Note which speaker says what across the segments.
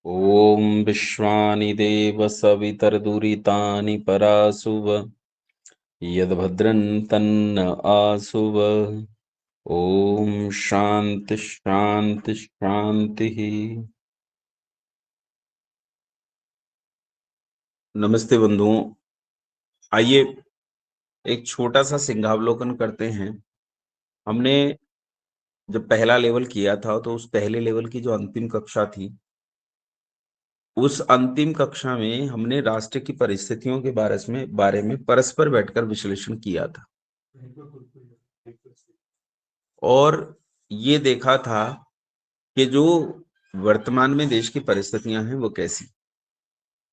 Speaker 1: ॐ विश्वानि देव सवितरदुरितानि परासुव यद्भद्रं तन्न आसुव। ॐ शांति शांति शांति। नमस्ते बंधुओं, आइए एक छोटा सा सिंहावलोकन करते हैं। हमने जब पहला लेवल किया था तो उस पहले लेवल की जो अंतिम कक्षा थी, उस अंतिम कक्षा में हमने राष्ट्र की परिस्थितियों के बारे में परस्पर बैठकर विश्लेषण किया था और ये देखा था कि जो वर्तमान में देश की परिस्थितियां हैं वो कैसी।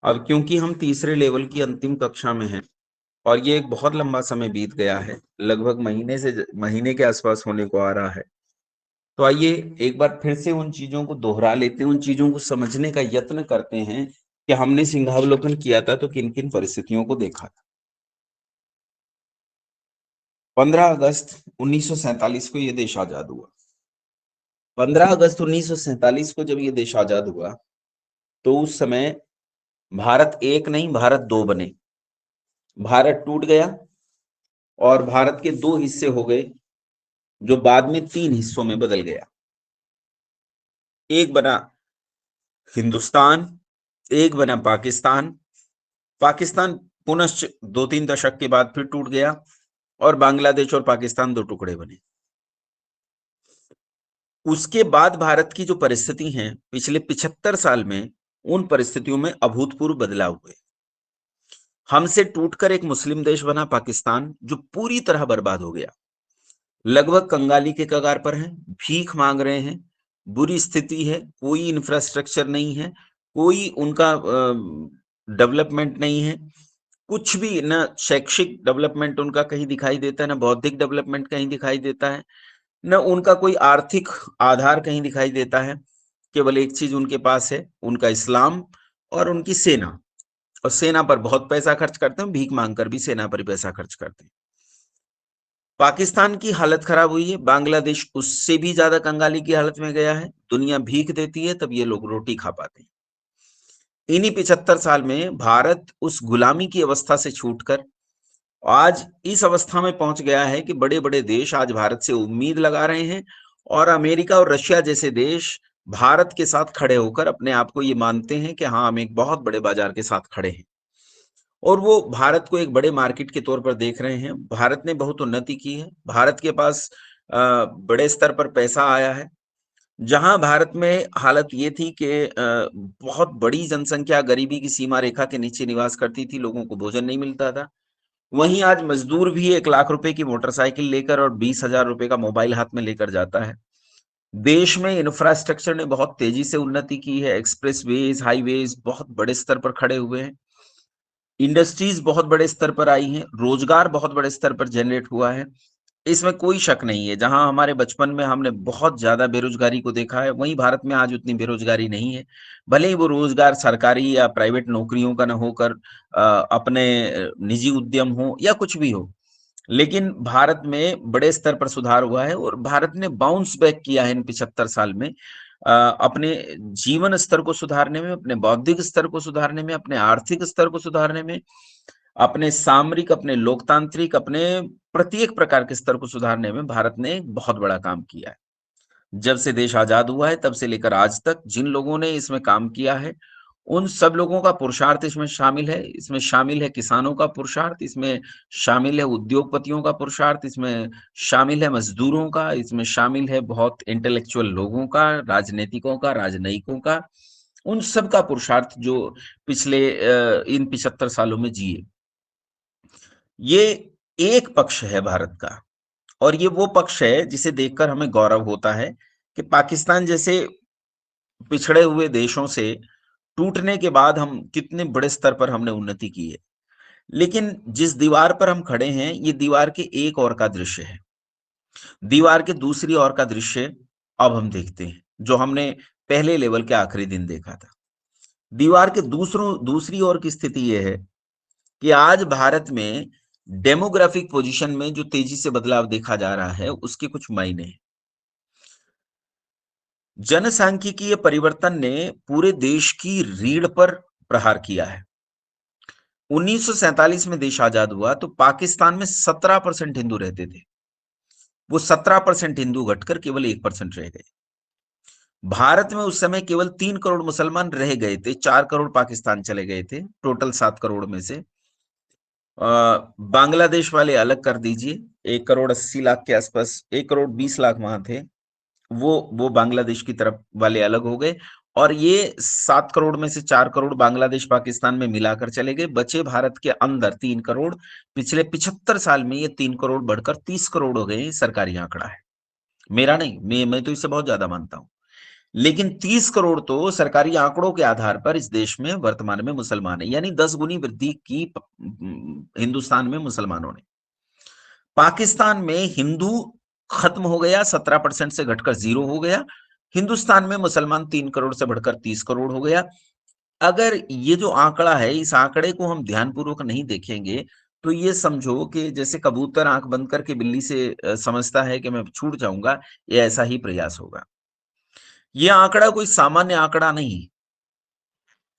Speaker 1: अब क्योंकि हम तीसरे लेवल की अंतिम कक्षा में हैं और ये एक बहुत लंबा समय बीत गया है, लगभग महीने के आसपास होने को आ रहा है, तो आइए एक बार फिर से उन चीजों को दोहरा लेते हैं, उन चीजों को समझने का यत्न करते हैं कि हमने सिंहावलोकन किया था तो किन किन परिस्थितियों को देखा था। 15 अगस्त 1947 को ये देश आजाद हुआ। 15 अगस्त 1947 को जब ये देश आजाद हुआ तो उस समय भारत एक नहीं, भारत दो बने। भारत टूट गया और भारत के दो हिस्से हो गए, जो बाद में तीन हिस्सों में बदल गया। एक बना हिंदुस्तान, एक बना पाकिस्तान। पाकिस्तान पुनश्च 2-3 दशक के बाद फिर टूट गया और बांग्लादेश और पाकिस्तान दो टुकड़े बने। उसके बाद भारत की जो परिस्थिति है पिछले 75 साल में, उन परिस्थितियों में अभूतपूर्व बदलाव हुए। हमसे टूटकर एक मुस्लिम देश बना पाकिस्तान, जो पूरी तरह बर्बाद हो गया। लगभग कंगाली के कगार पर हैं, भीख मांग रहे हैं, बुरी स्थिति है, कोई इंफ्रास्ट्रक्चर नहीं है, कोई उनका डेवलपमेंट नहीं है, कुछ भी न शैक्षिक डेवलपमेंट उनका कहीं दिखाई देता है, न बौद्धिक डेवलपमेंट कहीं दिखाई देता है, न उनका कोई आर्थिक आधार कहीं दिखाई देता है। केवल एक चीज उनके पास है, उनका इस्लाम और उनकी सेना। और सेना पर बहुत पैसा खर्च करते हैं, भीख मांगकर भी सेना पर पैसा खर्च करते हैं। पाकिस्तान की हालत खराब हुई है, बांग्लादेश उससे भी ज्यादा कंगाली की हालत में गया है। दुनिया भीख देती है तब ये लोग रोटी खा पाते हैं। इन्हीं 75 साल में भारत उस गुलामी की अवस्था से छूटकर आज इस अवस्था में पहुंच गया है कि बड़े बड़े देश आज भारत से उम्मीद लगा रहे हैं और अमेरिका और रशिया जैसे देश भारत के साथ खड़े होकर अपने आप को ये मानते हैं कि हाँ, हम एक बहुत बड़े बाजार के साथ खड़े हैं और वो भारत को एक बड़े मार्केट के तौर पर देख रहे हैं। भारत ने बहुत उन्नति की है, भारत के पास बड़े स्तर पर पैसा आया है। जहां भारत में हालत ये थी कि बहुत बड़ी जनसंख्या गरीबी की सीमा रेखा के नीचे निवास करती थी, लोगों को भोजन नहीं मिलता था, वहीं आज मजदूर भी 1 लाख रुपए की मोटरसाइकिल लेकर और 20,000 रुपए का मोबाइल हाथ में लेकर जाता है। देश में इंफ्रास्ट्रक्चर ने बहुत तेजी से उन्नति की है, एक्सप्रेसवेज, हाईवेज बहुत बड़े स्तर पर खड़े हुए हैं, इंडस्ट्रीज बहुत बड़े स्तर पर आई हैं, रोजगार बहुत बड़े स्तर पर जनरेट हुआ है। इसमें कोई शक नहीं है, जहां हमारे बचपन में हमने बहुत ज्यादा बेरोजगारी को देखा है, वहीं भारत में आज उतनी बेरोजगारी नहीं है। भले ही वो रोजगार सरकारी या प्राइवेट नौकरियों का न होकर अपने निजी उद्यम हो या कुछ भी हो, लेकिन भारत में बड़े स्तर पर सुधार हुआ है और भारत ने बाउंस बैक किया है इन 75 साल में। अपने जीवन स्तर को सुधारने में, अपने बौद्धिक स्तर को सुधारने में, अपने आर्थिक स्तर को सुधारने में, अपने सामरिक, अपने लोकतांत्रिक, अपने प्रत्येक प्रकार के स्तर को सुधारने में भारत ने एक बहुत बड़ा काम किया है। जब से देश आजाद हुआ है तब से लेकर आज तक जिन लोगों ने इसमें काम किया है, उन सब लोगों का पुरुषार्थ इसमें शामिल है। इसमें शामिल है किसानों का पुरुषार्थ, इसमें शामिल है उद्योगपतियों का पुरुषार्थ, इसमें शामिल है मजदूरों का, इसमें शामिल है बहुत इंटेलेक्चुअल लोगों का, राजनीतिकों का, राजनयिकों का, उन सब का पुरुषार्थ जो पिछले इन 75 सालों में जिए। ये एक पक्ष है भारत का और ये वो पक्ष है जिसे देखकर हमें गौरव होता है कि पाकिस्तान जैसे पिछड़े हुए देशों से टूटने के बाद हम कितने बड़े स्तर पर हमने उन्नति की है। लेकिन जिस दीवार पर हम खड़े हैं, ये दीवार के एक ओर का दृश्य है। दीवार के दूसरी ओर का दृश्य अब हम देखते हैं, जो हमने पहले लेवल के आखिरी दिन देखा था। दीवार के दूसरी ओर की स्थिति यह है कि आज भारत में डेमोग्राफिक पोजीशन में जो तेजी से बदलाव देखा जा रहा है, उसके कुछ मायने हैं। जनसांख्यिकीय परिवर्तन ने पूरे देश की रीढ़ पर प्रहार किया है। 1947 में देश आजाद हुआ तो पाकिस्तान में 17% हिंदू रहते थे। वो 17% हिंदू घटकर केवल 1% रह गए। भारत में उस समय केवल 3 करोड़ मुसलमान रह गए थे, 4 करोड़ पाकिस्तान चले गए थे, टोटल 7 करोड़ में से। बांग्लादेश वाले अलग कर दीजिए, 1 करोड़ 80 लाख के आसपास, 1 करोड़ 20 लाख वहां थे, वो बांग्लादेश की तरफ वाले अलग हो गए। और ये 7 करोड़ में से 4 करोड़ बांग्लादेश पाकिस्तान में मिलाकर चले गए, बचे भारत के अंदर 3 करोड़। पिछले 75 साल में ये 3 करोड़ बढ़कर 30 करोड़ हो गए, सरकारी आंकड़ा है, मेरा नहीं, मैं तो इससे बहुत ज्यादा मानता हूं। लेकिन 30 करोड़ तो सरकारी आंकड़ों के आधार पर इस देश में वर्तमान में मुसलमान है, यानी 10 गुनी वृद्धि की हिंदुस्तान में मुसलमानों ने। पाकिस्तान में हिंदू खत्म हो गया, 17% से घटकर 0 हो गया। हिंदुस्तान में मुसलमान 3 करोड़ से बढ़कर 30 करोड़ हो गया। अगर ये जो आंकड़ा है, इस आंकड़े को हम ध्यानपूर्वक नहीं देखेंगे तो ये समझो कि जैसे कबूतर आंख बंद करके बिल्ली से समझता है कि मैं छूट जाऊंगा, ये ऐसा ही प्रयास होगा। यह आंकड़ा कोई सामान्य आंकड़ा नहीं,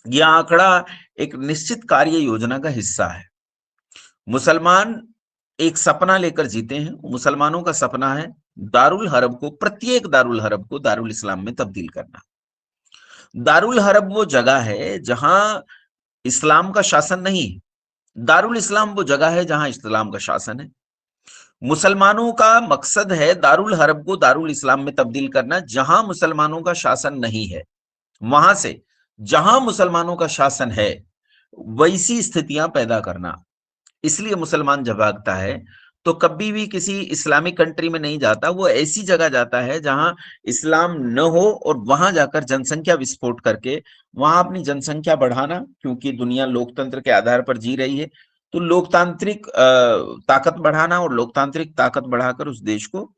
Speaker 1: यह आंकड़ा एक निश्चित कार्य योजना का हिस्सा है। मुसलमान एक सपना लेकर जीते हैं। मुसलमानों का सपना है दारुल हरब को, प्रत्येक दारुल हरब को दारुल इस्लाम में तब्दील करना। दारुल हरब वो जगह है जहां इस्लाम का शासन नहीं, दारुल इस्लाम वो जगह है जहां इस्लाम का शासन है। मुसलमानों का मकसद है दारुल हरब को दारुल इस्लाम में तब्दील करना, जहां मुसलमानों का शासन नहीं है, वहां से जहां मुसलमानों का शासन है वैसी स्थितियां पैदा करना। इसलिए मुसलमान जब भागता है तो कभी भी किसी इस्लामिक कंट्री में नहीं जाता, वो ऐसी जगह जाता है जहां इस्लाम न हो, और वहां जाकर जनसंख्या विस्फोट करके वहां अपनी जनसंख्या बढ़ाना, क्योंकि दुनिया लोकतंत्र के आधार पर जी रही है, तो लोकतांत्रिक ताकत बढ़ाना और लोकतांत्रिक ताकत बढ़ाकर उस देश को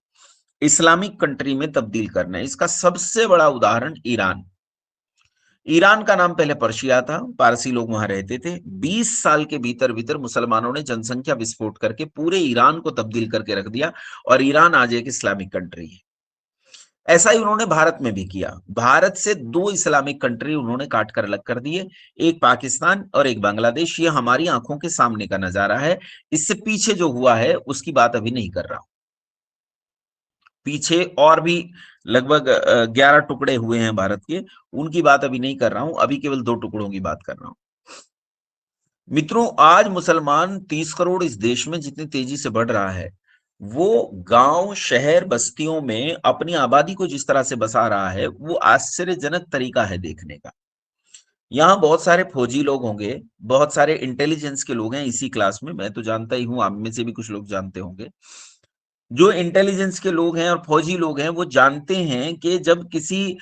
Speaker 1: इस्लामिक कंट्री में तब्दील करना है। इसका सबसे बड़ा उदाहरण ईरान। ईरान का नाम पहले पर्शिया था, पारसी लोग वहां रहते थे। 20 साल के भीतर भीतर मुसलमानों ने जनसंख्या विस्फोट करके पूरे ईरान को तब्दील करके रख दिया, और ईरान आज एक इस्लामिक कंट्री है। ऐसा ही उन्होंने भारत में भी किया। भारत से 2 इस्लामिक कंट्री उन्होंने काट कर अलग कर दिए, एक पाकिस्तान और एक बांग्लादेश। ये हमारी आंखों के सामने का नजारा है। इससे पीछे जो हुआ है उसकी बात अभी नहीं कर रहा हूं। पीछे और भी लगभग 11 टुकड़े हुए हैं भारत के, उनकी बात अभी नहीं कर रहा हूं, अभी केवल 2 टुकड़ों की बात कर रहा हूं। मित्रों, आज मुसलमान 30 करोड़ इस देश में जितनी तेजी से बढ़ रहा है, वो गांव शहर बस्तियों में अपनी आबादी को जिस तरह से बसा रहा है, वो आश्चर्यजनक तरीका है देखने का। यहाँ बहुत सारे फौजी लोग होंगे, बहुत सारे इंटेलिजेंस के लोग हैं इसी क्लास में, मैं तो जानता ही हूं, आप में से भी कुछ लोग जानते होंगे। जो इंटेलिजेंस के लोग हैं और फौजी लोग हैं, वो जानते हैं कि जब किसी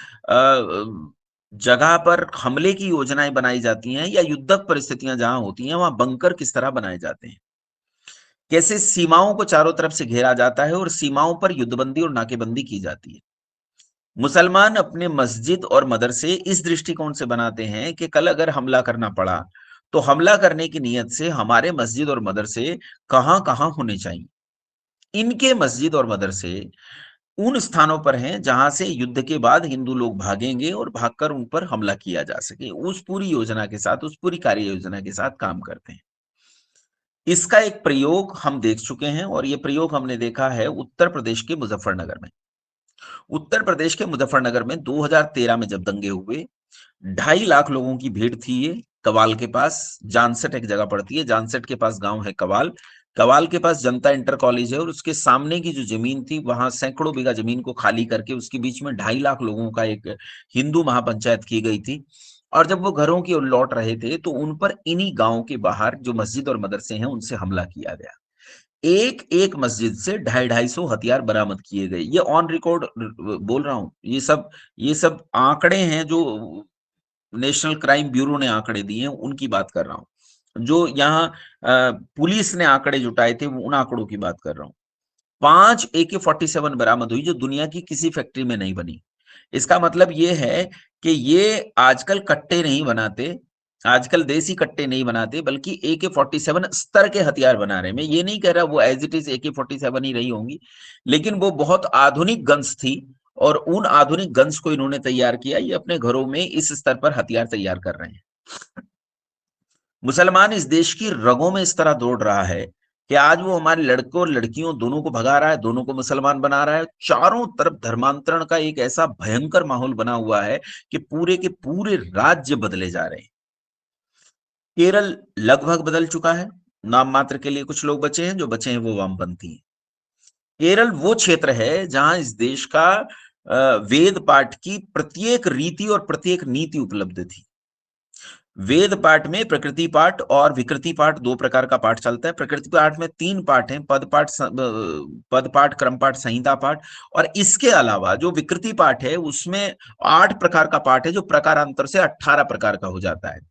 Speaker 1: जगह पर हमले की योजनाएं बनाई जाती हैं या युद्धक परिस्थितियां जहां होती हैं, वहां बंकर किस तरह बनाए जाते हैं, कैसे सीमाओं को चारों तरफ से घेरा जाता है और सीमाओं पर युद्धबंदी और नाकेबंदी की जाती है। मुसलमान अपने मस्जिद और मदरसे इस दृष्टिकोण से बनाते हैं कि कल अगर हमला करना पड़ा तो हमला करने की नीयत से हमारे मस्जिद और मदरसे कहां कहां होने चाहिए। इनके मस्जिद और मदरसे उन स्थानों पर हैं जहां से युद्ध के बाद हिंदू लोग भागेंगे और भागकर उन पर हमला किया जा सके। उस पूरी योजना के साथ, उस पूरी कार्य योजना के साथ काम करते हैं। इसका एक प्रयोग हम देख चुके हैं, और ये प्रयोग हमने देखा है उत्तर प्रदेश के मुजफ्फरनगर में। उत्तर प्रदेश के मुजफ्फरनगर में 2013 में जब दंगे हुए, 2.5 लाख लोगों की भीड़ थी। ये कवाल के पास, जानसठ एक जगह पड़ती है, जानसठ के पास गांव है कवाल। कवाल के पास जनता इंटर कॉलेज है, और उसके सामने की जो जमीन थी, वहां सैकड़ों बीघा जमीन को खाली करके उसके बीच में 2.5 लाख लोगों का एक हिंदू महापंचायत की गई थी। और जब वो घरों की ओर लौट रहे थे तो उन पर इन्हीं गांव के बाहर जो मस्जिद और मदरसे हैं उनसे हमला किया गया। एक एक मस्जिद से 250 हथियार बरामद किए गए। ये ऑन रिकॉर्ड बोल रहा हूं, ये सब आंकड़े हैं जो नेशनल क्राइम ब्यूरो ने आंकड़े दिए हैं, उनकी बात कर रहा हूं। जो यहाँ पुलिस ने आंकड़े जुटाए थे, उन आंकड़ों की बात कर रहा हूं। 5 AK-47 बरामद हुई जो दुनिया की किसी फैक्ट्री में नहीं बनी। इसका मतलब ये है कि ये आजकल कट्टे नहीं बनाते, आजकल देसी कट्टे नहीं बनाते, बल्कि AK-47 स्तर के हथियार बना रहे हैं। मैं ये नहीं कह रहा वो एज इट इज AK-47 ही रही होंगी, लेकिन वो बहुत आधुनिक गन्स थी, और उन आधुनिक गन्स को इन्होंने तैयार किया। ये अपने घरों में इस स्तर पर हथियार तैयार कर रहे हैं। मुसलमान इस देश की रगों में इस तरह दौड़ रहा है कि आज वो हमारे लड़कों और लड़कियों दोनों को भगा रहा है, दोनों को मुसलमान बना रहा है। चारों तरफ धर्मांतरण का एक ऐसा भयंकर माहौल बना हुआ है कि पूरे के पूरे राज्य बदले जा रहे हैं। केरल लगभग बदल चुका है, नाम मात्र के लिए कुछ लोग बचे हैं, जो बचे हैं वो वामपंथी हैं। केरल वो क्षेत्र है जहां इस देश का वेद पाठ की प्रत्येक रीति और प्रत्येक नीति उपलब्ध थी। वेद पाठ में प्रकृति पाठ और विकृति पाठ दो प्रकार का पाठ चलता है। प्रकृति पाठ में 3 पाठ हैं, पद पाठ, क्रम पाठ, संहिता पाठ। और इसके अलावा जो विकृति पाठ है उसमें 8 प्रकार का पाठ है, जो प्रकारांतर से 18 प्रकार का हो जाता है।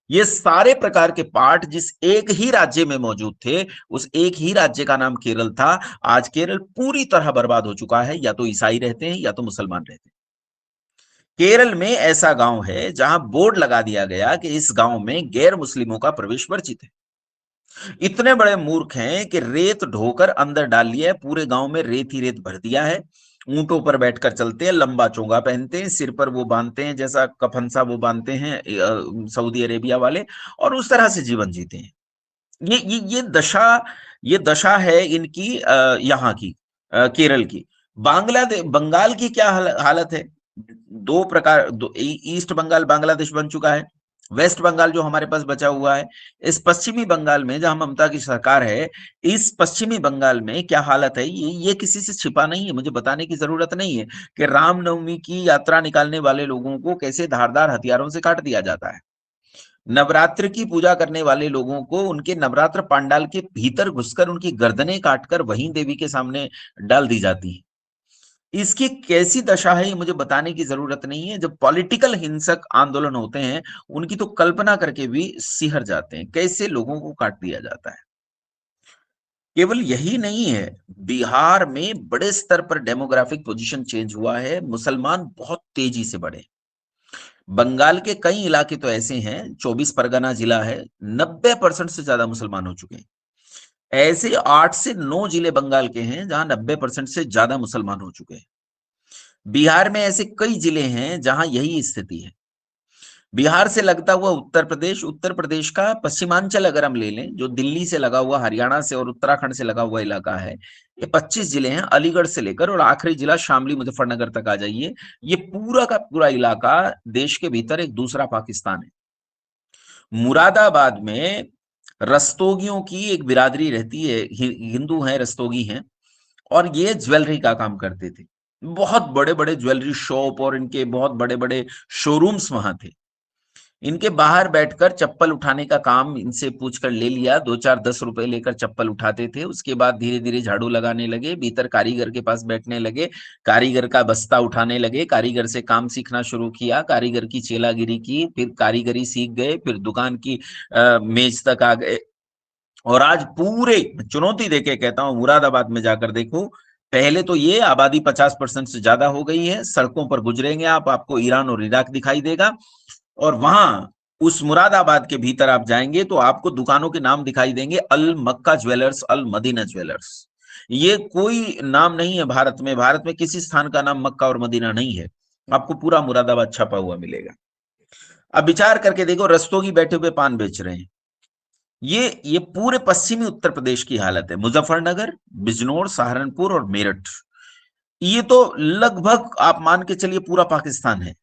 Speaker 1: ये सारे प्रकार के पाठ जिस एक ही राज्य में मौजूद थे, उस एक ही राज्य का नाम केरल था। आज केरल पूरी तरह बर्बाद हो चुका है, या तो ईसाई रहते हैं या तो मुसलमान रहते हैं। केरल में ऐसा गांव है जहां बोर्ड लगा दिया गया कि इस गांव में गैर मुस्लिमों का प्रवेश वर्जित है। इतने बड़े मूर्ख हैं कि रेत ढोकर अंदर डाल लिया है, पूरे गांव में रेत ही रेत भर दिया है। ऊंटों पर बैठकर चलते हैं, लंबा चोंगा पहनते हैं, सिर पर वो बांधते हैं जैसा कफन सा वो बांधते हैं सऊदी अरेबिया वाले, और उस तरह से जीवन जीते हैं। ये दशा है इनकी यहाँ की, केरल की। बांग्लादेश, बंगाल की क्या हालत है? दो प्रकार, ईस्ट बंगाल बांग्लादेश बन चुका है, वेस्ट बंगाल जो हमारे पास बचा हुआ है। इस पश्चिमी बंगाल में जहां ममता की सरकार है, इस पश्चिमी बंगाल में क्या हालत है, ये किसी से छिपा नहीं है, मुझे बताने की जरूरत नहीं है कि रामनवमी की यात्रा निकालने वाले लोगों को कैसे धारदार हथियारों से काट दिया जाता है। नवरात्र की पूजा करने वाले लोगों को उनके नवरात्र पंडाल के भीतर घुसकर उनकी गर्दनें काटकर वहीं देवी के सामने डाल दी जाती है। इसकी कैसी दशा है ये मुझे बताने की जरूरत नहीं है। जब पॉलिटिकल हिंसक आंदोलन होते हैं, उनकी तो कल्पना करके भी सिहर जाते हैं, कैसे लोगों को काट दिया जाता है। केवल यही नहीं है, बिहार में बड़े स्तर पर डेमोग्राफिक पोजीशन चेंज हुआ है, मुसलमान बहुत तेजी से बढ़े। बंगाल के कई इलाके तो ऐसे हैं, 24 परगना जिला है, 90% से ज्यादा मुसलमान हो चुके हैं। ऐसे 8 से 9 जिले बंगाल के हैं जहां 90% से ज्यादा मुसलमान हो चुके हैं। बिहार में ऐसे कई जिले हैं जहां यही स्थिति है। बिहार से लगता हुआ उत्तर प्रदेश, उत्तर प्रदेश का पश्चिमांचल अगर हम ले लें, जो दिल्ली से लगा हुआ, हरियाणा से और उत्तराखंड से लगा हुआ इलाका है, ये 25 जिले हैं, अलीगढ़ से लेकर और आखिरी जिला शामली मुजफ्फरनगर तक आ जाइए। ये पूरा का पूरा इलाका देश के भीतर एक दूसरा पाकिस्तान है। मुरादाबाद में रस्तोगियों की एक बिरादरी रहती है, हिंदू हैं, रस्तोगी हैं, और ये ज्वेलरी का काम करते थे। बहुत बड़े बड़े ज्वेलरी शॉप और इनके बहुत बड़े बड़े शोरूम्स वहां थे। इनके बाहर बैठकर चप्पल उठाने का काम इनसे पूछकर ले लिया, 2-4-10 रुपए लेकर चप्पल उठाते थे। उसके बाद धीरे धीरे झाड़ू लगाने लगे, भीतर कारीगर के पास बैठने लगे, कारीगर का बस्ता उठाने लगे, कारीगर से काम सीखना शुरू किया, कारीगर की चेलागिरी की, फिर कारीगरी सीख गए, फिर दुकान की मेज तक आ गए। और आज पूरे, चुनौती देके कहता हूं, मुरादाबाद में जाकर देखो, पहले तो ये आबादी 50% से ज्यादा हो गई है, सड़कों पर गुजरेंगे आप, आपको ईरान और इराक दिखाई देगा। और वहां उस मुरादाबाद के भीतर आप जाएंगे तो आपको दुकानों के नाम दिखाई देंगे, अल मक्का ज्वेलर्स, अल मदीना ज्वेलर्स। ये कोई नाम नहीं है भारत में, भारत में किसी स्थान का नाम मक्का और मदीना नहीं है, आपको पूरा मुरादाबाद छपा हुआ मिलेगा। अब विचार करके देखो, रस्तोगी बैठे हुए पान बेच रहे हैं। ये पूरे पश्चिमी उत्तर प्रदेश की हालत है। मुजफ्फरनगर, बिजनौर, सहारनपुर और मेरठ, ये तो लगभग आप मान के चलिए पूरा पाकिस्तान है।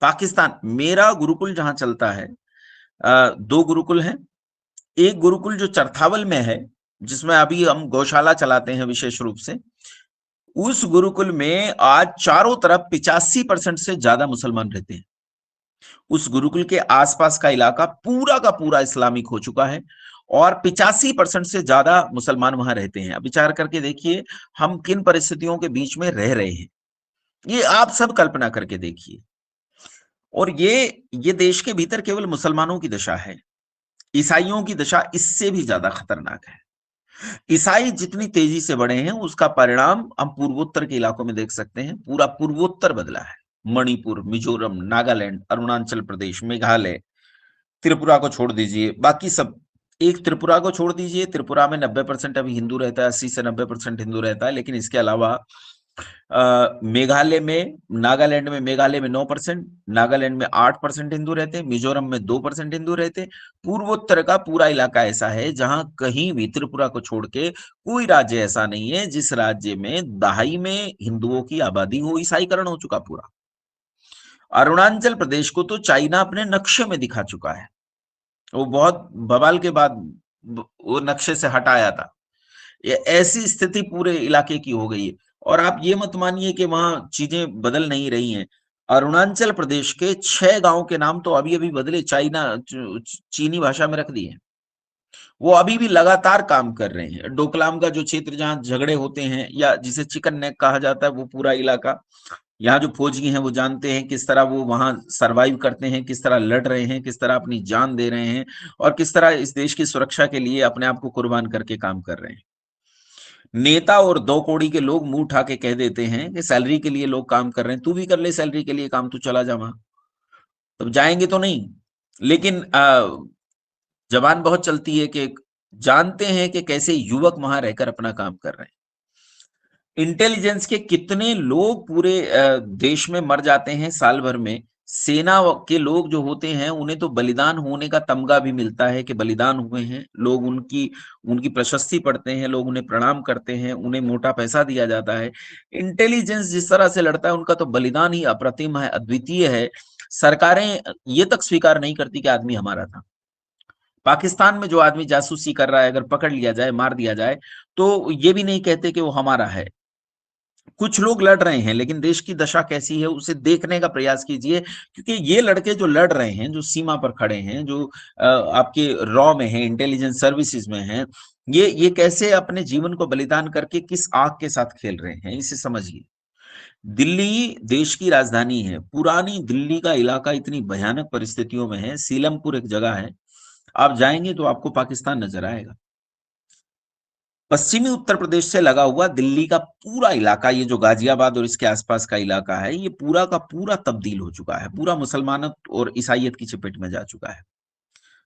Speaker 1: पाकिस्तान, मेरा गुरुकुल जहां चलता है, 2 गुरुकुल हैं। एक गुरुकुल जो चरथावल में है, जिसमें अभी हम गौशाला चलाते हैं विशेष रूप से, उस गुरुकुल में आज चारों तरफ 85% से ज्यादा मुसलमान रहते हैं। उस गुरुकुल के आसपास का इलाका पूरा का पूरा इस्लामिक हो चुका है और 85% से ज्यादा मुसलमान वहां रहते हैं। अब विचार करके देखिए हम किन परिस्थितियों के बीच में रह रहे हैं, ये आप सब कल्पना करके देखिए। और ये देश के भीतर केवल मुसलमानों की दशा है, ईसाइयों की दशा इससे भी ज्यादा खतरनाक है। ईसाई जितनी तेजी से बढ़े हैं उसका परिणाम हम पूर्वोत्तर के इलाकों में देख सकते हैं। पूरा पूर्वोत्तर बदला है, मणिपुर, मिजोरम, नागालैंड, अरुणाचल प्रदेश, मेघालय, त्रिपुरा को छोड़ दीजिए, बाकी सब, एक त्रिपुरा को छोड़ दीजिए, त्रिपुरा में 90% अभी हिंदू रहता है, 80 से 90% हिंदू रहता है, लेकिन इसके अलावा मेघालय में, नागालैंड में, मेघालय में 9%, नागालैंड में 8% हिंदू रहते हैं, मिजोरम में 2% हिंदू रहते हैं। पूर्वोत्तर का पूरा इलाका ऐसा है जहां कहीं भी, त्रिपुरा को छोड़ के कोई राज्य ऐसा नहीं है जिस राज्य में दहाई में हिंदुओं की आबादी हो। ईसाईकरण हो चुका पूरा। अरुणाचल प्रदेश को तो चाइना अपने नक्शे में दिखा चुका है। वो बहुत बवाल के बाद वो नक्शे से हटाया था। ये ऐसी स्थिति पूरे इलाके की हो गई है। और आप ये मत मानिए कि वहां चीजें बदल नहीं रही हैं। अरुणाचल प्रदेश के 6 गांव के नाम तो अभी अभी बदले, चीनी भाषा में रख दिए। वो अभी भी लगातार काम कर रहे हैं। डोकलाम का जो क्षेत्र जहां झगड़े होते हैं, या जिसे चिकन नेक कहा जाता है, वो पूरा इलाका, यहाँ जो फौजी हैं वो जानते हैं किस तरह वो वहां सरवाइव करते हैं, किस तरह लड़ रहे हैं, किस तरह अपनी जान दे रहे हैं, और किस तरह इस देश की सुरक्षा के लिए अपने आप को कुर्बान करके काम कर रहे हैं। नेता और 2 कौड़ी के लोग मुंह उठा के कह देते हैं कि सैलरी के लिए लोग काम कर रहे हैं, तू भी कर ले सैलरी के लिए काम, तू चला जा वहां। तब जाएंगे तो नहीं। लेकिन जबान बहुत चलती है कि जानते हैं कि कैसे युवक वहां रहकर अपना काम कर रहे हैं। इंटेलिजेंस के कितने लोग पूरे देश में मर जाते हैं साल भर में। सेना के लोग जो होते हैं उन्हें तो बलिदान होने का तमगा भी मिलता है कि बलिदान हुए हैं लोग, उनकी उनकी प्रशस्ति पढ़ते हैं, लोग उन्हें प्रणाम करते हैं, उन्हें मोटा पैसा दिया जाता है। इंटेलिजेंस जिस तरह से लड़ता है, उनका तो बलिदान ही अप्रतिम है, अद्वितीय है। सरकारें ये तक स्वीकार नहीं करती कि आदमी हमारा था। पाकिस्तान में जो आदमी जासूसी कर रहा है, अगर पकड़ लिया जाए, मार दिया जाए, तो ये भी नहीं कहते कि वो हमारा है। कुछ लोग लड़ रहे हैं, लेकिन देश की दशा कैसी है उसे देखने का प्रयास कीजिए। क्योंकि ये लड़के जो लड़ रहे हैं, जो सीमा पर खड़े हैं, जो आपके रॉ में हैं, इंटेलिजेंस सर्विसेज में हैं, ये कैसे अपने जीवन को बलिदान करके किस आग के साथ खेल रहे हैं, इसे समझिए। दिल्ली देश की राजधानी है। पुरानी दिल्ली का इलाका इतनी भयानक परिस्थितियों में है। सीलमपुर एक जगह है, आप जाएंगे तो आपको पाकिस्तान नजर आएगा। पश्चिमी उत्तर प्रदेश से लगा हुआ दिल्ली का पूरा इलाका, ये जो गाजियाबाद और इसके आसपास का इलाका है, ये पूरा का पूरा तब्दील हो चुका है, पूरा मुसलमानत और ईसाइयत की चपेट में जा चुका है।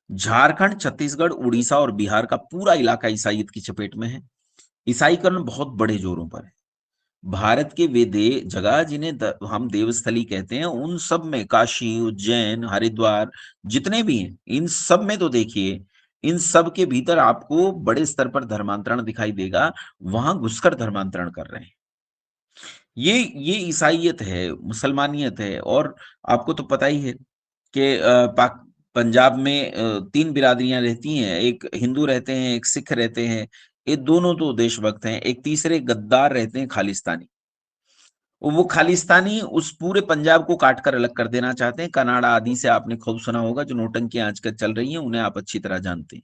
Speaker 1: झारखंड, छत्तीसगढ़, उड़ीसा और बिहार का पूरा इलाका ईसाइयत की चपेट में है। ईसाईकरण बहुत बड़े जोरों पर है। भारत के वे जगह जिन्हें हम देवस्थली कहते हैं, उन सब में काशी, उज्जैन, हरिद्वार जितने भी हैं, इन सब में तो देखिए, इन सब के भीतर आपको बड़े स्तर पर धर्मांतरण दिखाई देगा। वहां घुसकर धर्मांतरण कर रहे हैं। ये ईसाइयत है, मुसलमानियत है। और आपको तो पता ही है कि पंजाब में 3 बिरादरियां रहती हैं, एक हिंदू रहते हैं, एक सिख रहते हैं। ये दोनों तो देशभक्त हैं। एक तीसरे गद्दार रहते हैं, खालिस्तानी। वो खालिस्तानी उस पूरे पंजाब को काट कर अलग कर देना चाहते हैं। कनाडा आदि से आपने खूब सुना होगा, जो नौटंकियां आजकल चल रही हैं, उन्हें आप अच्छी तरह जानते हैं।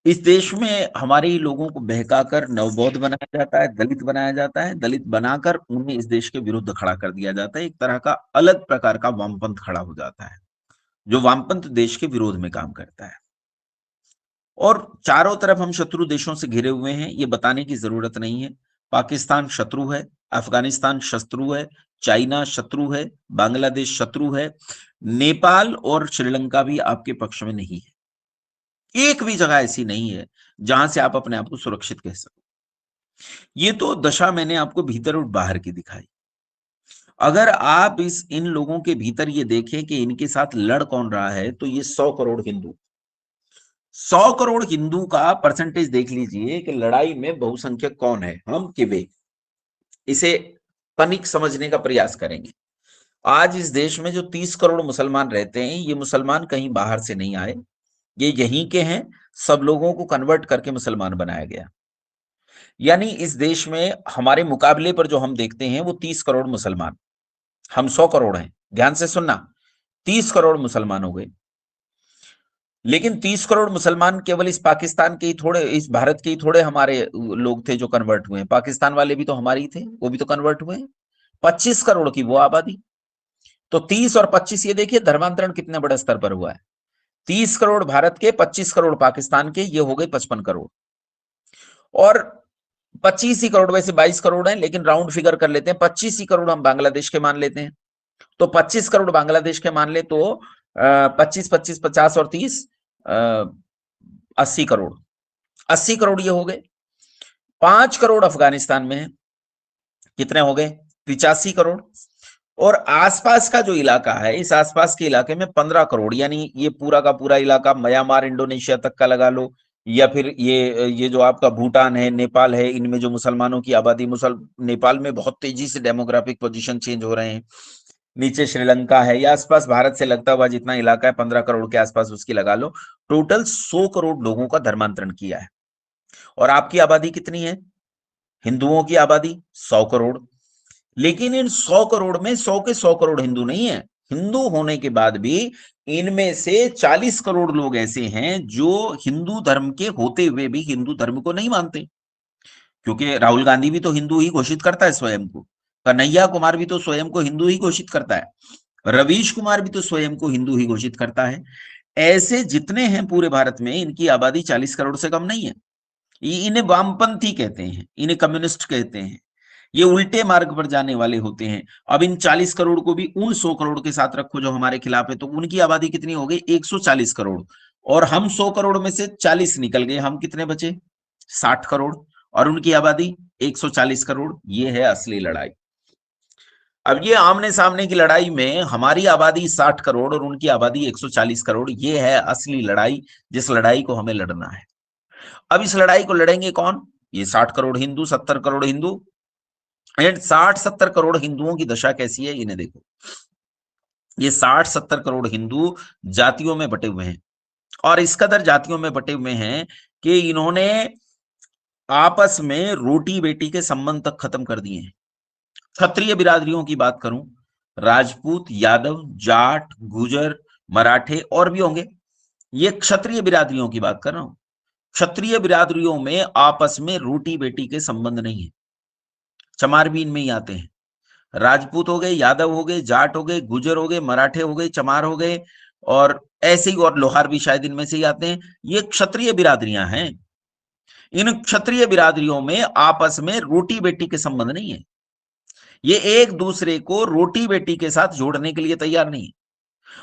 Speaker 1: इस देश में हमारे ही लोगों को बहकाकर नवबौद्ध बनाया जाता है, दलित बनाया जाता है, दलित बनाकर उन्हें इस देश के विरुद्ध खड़ा कर दिया जाता है। एक तरह का अलग प्रकार का वामपंथ खड़ा हो जाता है, जो वामपंथ देश के विरोध में काम करता है। और चारों तरफ हम शत्रु देशों से घिरे हुए हैं, ये बताने की जरूरत नहीं है। पाकिस्तान शत्रु है, अफगानिस्तान शत्रु है, चाइना शत्रु है, बांग्लादेश शत्रु है, नेपाल और श्रीलंका भी आपके पक्ष में नहीं है। एक भी जगह ऐसी नहीं है जहां से आप अपने आप को सुरक्षित कह सको। ये तो दशा मैंने आपको भीतर और बाहर की दिखाई। अगर आप इन लोगों के भीतर ये देखें कि इनके साथ लड़ कौन रहा है, तो ये 100 करोड़ हिंदू, 100 करोड़ हिंदू का परसेंटेज देख लीजिए कि लड़ाई में बहुसंख्यक कौन है, हम कि वे। इसे तनिक समझने का प्रयास करेंगे। आज इस देश में जो 30 करोड़ मुसलमान रहते हैं, ये मुसलमान कहीं बाहर से नहीं आए, ये यहीं के हैं। सब लोगों को कन्वर्ट करके मुसलमान बनाया गया। यानी इस देश में हमारे मुकाबले पर जो हम देखते हैं, वो 30 करोड़ मुसलमान, हम 100 करोड़ हैं। ध्यान से सुनना, 30 करोड़ मुसलमान हो गए। लेकिन 30 करोड़ मुसलमान केवल इस पाकिस्तान के ही थोड़े, इस भारत के ही थोड़े हमारे लोग थे जो कन्वर्ट हुए हैं। पाकिस्तान वाले भी तो हमारे ही थे, वो भी तो कन्वर्ट हुए हैं। 25 करोड़ की वो आबादी। तो 30 और 25, ये देखिए धर्मांतरण कितने बड़े स्तर पर हुआ है। 30 करोड़ भारत के, 25 करोड़ पाकिस्तान के, ये हो गए 55 करोड़। और 25 ही करोड़, वैसे 22 करोड़ हैं, लेकिन राउंड फिगर कर लेते हैं, 25 ही करोड़ हम बांग्लादेश के मान लेते हैं। तो 25 करोड़ बांग्लादेश के मान ले तो 25, 25, 50 और 30, 80 करोड़। 80 करोड़ ये हो गए। 5 करोड़ अफगानिस्तान में है, कितने हो गए? 85 करोड़। और आसपास का जो इलाका है, इस आसपास के इलाके में 15 करोड़, यानी ये पूरा का पूरा इलाका म्यांमार इंडोनेशिया तक का लगा लो, या फिर ये जो आपका भूटान है, नेपाल है, इनमें जो मुसलमानों की आबादी, नेपाल में बहुत तेजी से डेमोग्राफिक पोजीशन चेंज हो रहे हैं, नीचे श्रीलंका है, या आसपास भारत से लगता हुआ जितना इलाका है 15 करोड़ के आसपास उसकी लगा लो, टोटल 100 करोड़ लोगों का धर्मांतरण किया है। और आपकी आबादी कितनी है? हिंदुओं की आबादी 100 करोड़। लेकिन इन 100 करोड़ में 100 के 100 करोड़ हिंदू नहीं है। हिंदू होने के बाद भी इनमें से 40 करोड़ लोग ऐसे हैं जो हिंदू धर्म के होते हुए भी हिंदू धर्म को नहीं मानते। क्योंकि राहुल गांधी भी तो हिंदू ही घोषित करता है स्वयं को, कन्हैया कुमार भी तो स्वयं को हिंदू ही घोषित करता है, रवीश कुमार भी तो स्वयं को हिंदू ही घोषित करता है। ऐसे जितने हैं पूरे भारत में, इनकी आबादी 40 करोड़ से कम नहीं है। इन्हें वामपंथी कहते हैं, इन्हें कम्युनिस्ट कहते हैं, ये उल्टे मार्ग पर जाने वाले होते हैं। अब इन 40 करोड़ को भी उन 100 करोड़ के साथ रखो जो हमारे खिलाफ है, तो उनकी आबादी कितनी हो गई? 140 करोड़। और हम 100 करोड़ में से 40 निकल गए, हम कितने बचे? 60 करोड़। और उनकी आबादी 140 करोड़। ये है असली लड़ाई। अब ये आमने सामने की लड़ाई में हमारी आबादी 60 करोड़ और उनकी आबादी 140 करोड़, ये है असली लड़ाई, जिस लड़ाई को हमें लड़ना है। अब इस लड़ाई को लड़ेंगे कौन? ये 60 करोड़ हिंदू, 70 करोड़ हिंदू। एंड 60-70 करोड़ हिंदुओं की दशा कैसी है इन्हें देखो। ये 60-70 करोड़ हिंदू जातियों में बटे हुए हैं, और इस कदर जातियों में बटे हुए हैं कि इन्होंने आपस में रोटी बेटी के संबंध तक खत्म कर दिए हैं। क्षत्रिय बिरादरियों की बात करूं, राजपूत, यादव, जाट, गुजर, मराठे और भी होंगे, ये क्षत्रिय बिरादरियों की बात कर रहा हूं। क्षत्रिय बिरादरियों में आपस में रोटी बेटी के संबंध नहीं है। चमार भी इनमें ही आते हैं। राजपूत हो गए, यादव हो गए, जाट हो गए, गुजर हो गए, मराठे हो गए, चमार हो गए, और ऐसे ही, और लोहार भी शायद इनमें से ही आते हैं। ये क्षत्रिय बिरादरियां हैं। इन क्षत्रिय बिरादरियों में आपस में रोटी बेटी के संबंध नहीं है। ये एक दूसरे को रोटी बेटी के साथ जोड़ने के लिए तैयार नहीं है।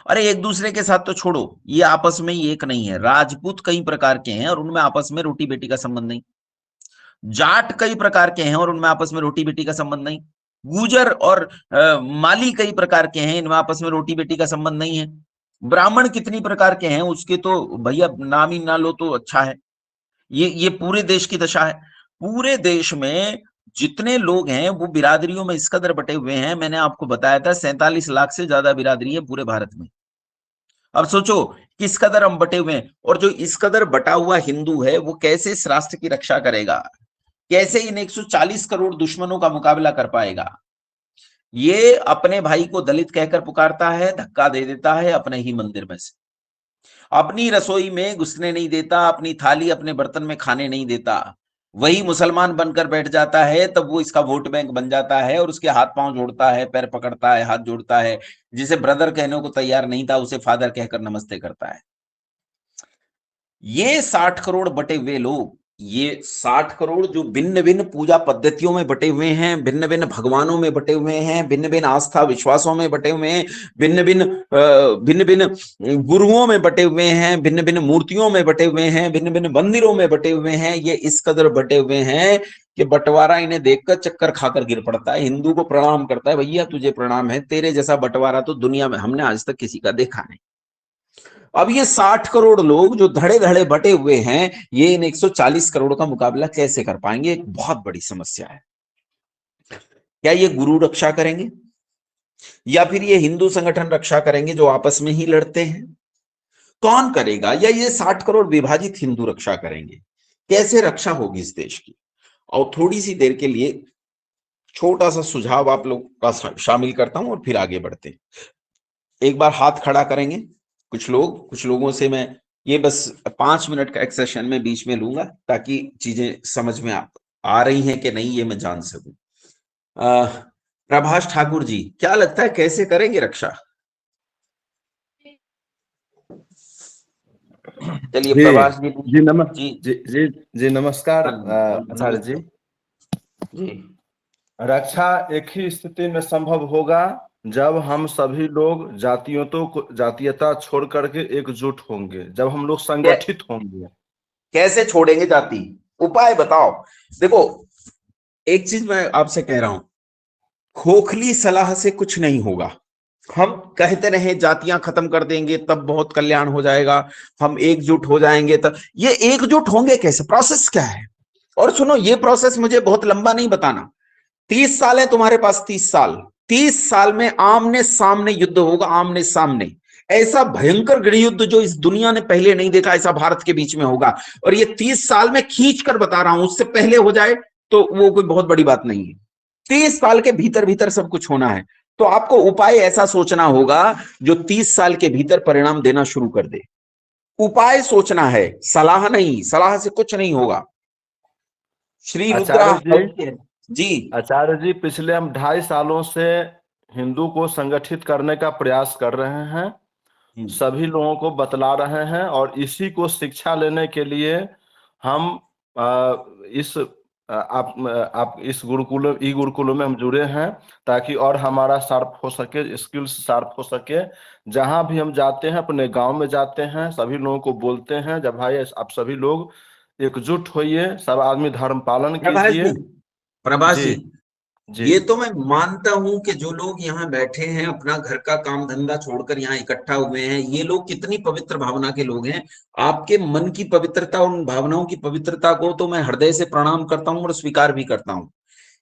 Speaker 1: अरे एक दूसरे के साथ तो छोड़ो, ये आपस में ही एक नहीं है। राजपूत कई प्रकार के हैं और उनमें आपस में रोटी बेटी का संबंध नहीं। जाट कई प्रकार के हैं और उनमें आपस में रोटी बेटी का संबंध नहीं। गुजर और माली कई प्रकार के हैं, इनमें आपस में रोटी बेटी का संबंध नहीं है। ब्राह्मण कितनी प्रकार के हैं उसके तो भैया नाम ही ना लो तो अच्छा है। ये पूरे देश की दशा है। पूरे देश में जितने लोग हैं वो बिरादरियों में इस कदर बटे हुए हैं। मैंने आपको बताया था 47 लाख से ज्यादा बिरादरी है पूरे भारत में। अब सोचो किस कदर हम बटे हुए हैं, और जो इस कदर बटा हुआ हिंदू है वो कैसे इस राष्ट्र की रक्षा करेगा, कैसे इन 140 करोड़ दुश्मनों का मुकाबला कर पाएगा। ये अपने भाई को दलित कहकर पुकारता है, धक्का दे देता है अपने ही मंदिर में से, अपनी रसोई में घुसने नहीं देता, अपनी थाली अपने बर्तन में खाने नहीं देता। वही मुसलमान बनकर बैठ जाता है तब वो इसका वोट बैंक बन जाता है और उसके हाथ पांव जोड़ता है, पैर पकड़ता है, हाथ जोड़ता है। जिसे ब्रदर कहने को तैयार नहीं था उसे फादर कहकर नमस्ते करता है। ये 60 करोड़ बटे हुए लोग, ये 60 करोड़ जो भिन्न भिन्न पूजा पद्धतियों में बटे हुए हैं, भिन्न भिन्न भगवानों में बटे हुए हैं, भिन्न भिन्न आस्था विश्वासों में बटे हुए हैं, भिन्न भिन्न गुरुओं में बटे हुए हैं, भिन्न भिन्न मूर्तियों में बटे हुए हैं, भिन्न भिन्न मंदिरों में बटे हुए हैं। ये इस कदर बटे हुए हैं कि बंटवारा इन्हें देखकर चक्कर खाकर गिर पड़ता है। हिंदू को प्रणाम करता है, भैया तुझे प्रणाम है, तेरे जैसा बंटवारा तो दुनिया में हमने आज तक किसी का देखा नहीं। अब ये 60 करोड़ लोग जो धड़े धड़े बटे हुए हैं, ये इन 140 करोड़ का मुकाबला कैसे कर पाएंगे? एक बहुत बड़ी समस्या है। क्या ये गुरु रक्षा करेंगे या फिर ये हिंदू संगठन रक्षा करेंगे जो आपस में ही लड़ते हैं? कौन करेगा? या ये 60 करोड़ विभाजित हिंदू रक्षा करेंगे? कैसे रक्षा होगी इस देश की? और थोड़ी सी देर के लिए छोटा सा सुझाव आप लोग का शामिल करता हूं और फिर आगे बढ़ते हैं। एक बार हाथ खड़ा करेंगे कुछ लोगों से मैं ये बस 5 मिनट का एक सेशन में बीच में लूंगा ताकि चीजें समझ में आ रही हैं कि नहीं ये मैं जान सकूं। प्रभाष ठाकुर जी, क्या लगता है कैसे करेंगे रक्षा? चलिए प्रभाष जी।
Speaker 2: जी नमस्कार आचार्य जी। रक्षा एक ही स्थिति में संभव होगा जब हम सभी लोग जातीयता छोड़ करके एकजुट होंगे, जब हम लोग संगठित होंगे।
Speaker 1: कैसे छोड़ेंगे जाति? उपाय बताओ। देखो एक चीज मैं आपसे कह रहा हूं, खोखली सलाह से कुछ नहीं होगा। हम कहते रहे जातियां खत्म कर देंगे तब बहुत कल्याण हो जाएगा, हम एकजुट हो जाएंगे तब, ये एकजुट होंगे कैसे, प्रोसेस क्या है? और सुनो, ये प्रोसेस मुझे बहुत लंबा नहीं बताना। 30 साल है तुम्हारे पास, 30 साल, 30 साल में आमने सामने युद्ध होगा, आमने सामने। ऐसा भयंकर गृह युद्ध जो इस दुनिया ने पहले नहीं देखा, ऐसा भारत के बीच में होगा। और ये 30 साल में खींच कर बता रहा हूं, उससे पहले हो जाए तो वो कोई बहुत बड़ी बात नहीं है। 30 साल के भीतर भीतर सब कुछ होना है। तो आपको उपाय ऐसा सोचना होगा जो 30 साल के भीतर परिणाम देना शुरू कर दे। उपाय सोचना है, सलाह नहीं, सलाह से कुछ नहीं होगा। श्री रुद्रा
Speaker 2: आचार्य जी,
Speaker 1: जी।
Speaker 2: आचार्य जी, पिछले हम 2.5 सालों से हिंदू को संगठित करने का प्रयास कर रहे हैं, सभी लोगों को बतला रहे हैं, और इसी को शिक्षा लेने के लिए हम आप इस गुरुकुल में हम जुड़े हैं, ताकि और हमारा शार्प हो सके, स्किल्स शार्प हो सके। जहां भी हम जाते हैं, अपने गांव में जाते हैं, सभी लोगों को बोलते हैं, जब भाई आप सभी लोग एकजुट होइए, सब आदमी धर्म पालन
Speaker 1: प्रभाष
Speaker 2: कीजिए।
Speaker 1: जी, प्रभाष
Speaker 2: जी
Speaker 1: जी,
Speaker 2: जी
Speaker 1: ये तो मैं मानता हूं कि जो लोग यहाँ बैठे हैं, अपना घर का काम धंधा छोड़कर यहाँ इकट्ठा हुए हैं, ये लोग कितनी पवित्र भावना के लोग हैं। आपके मन की पवित्रता, उन भावनाओं की पवित्रता को तो मैं हृदय से प्रणाम करता हूं और स्वीकार भी करता हूं।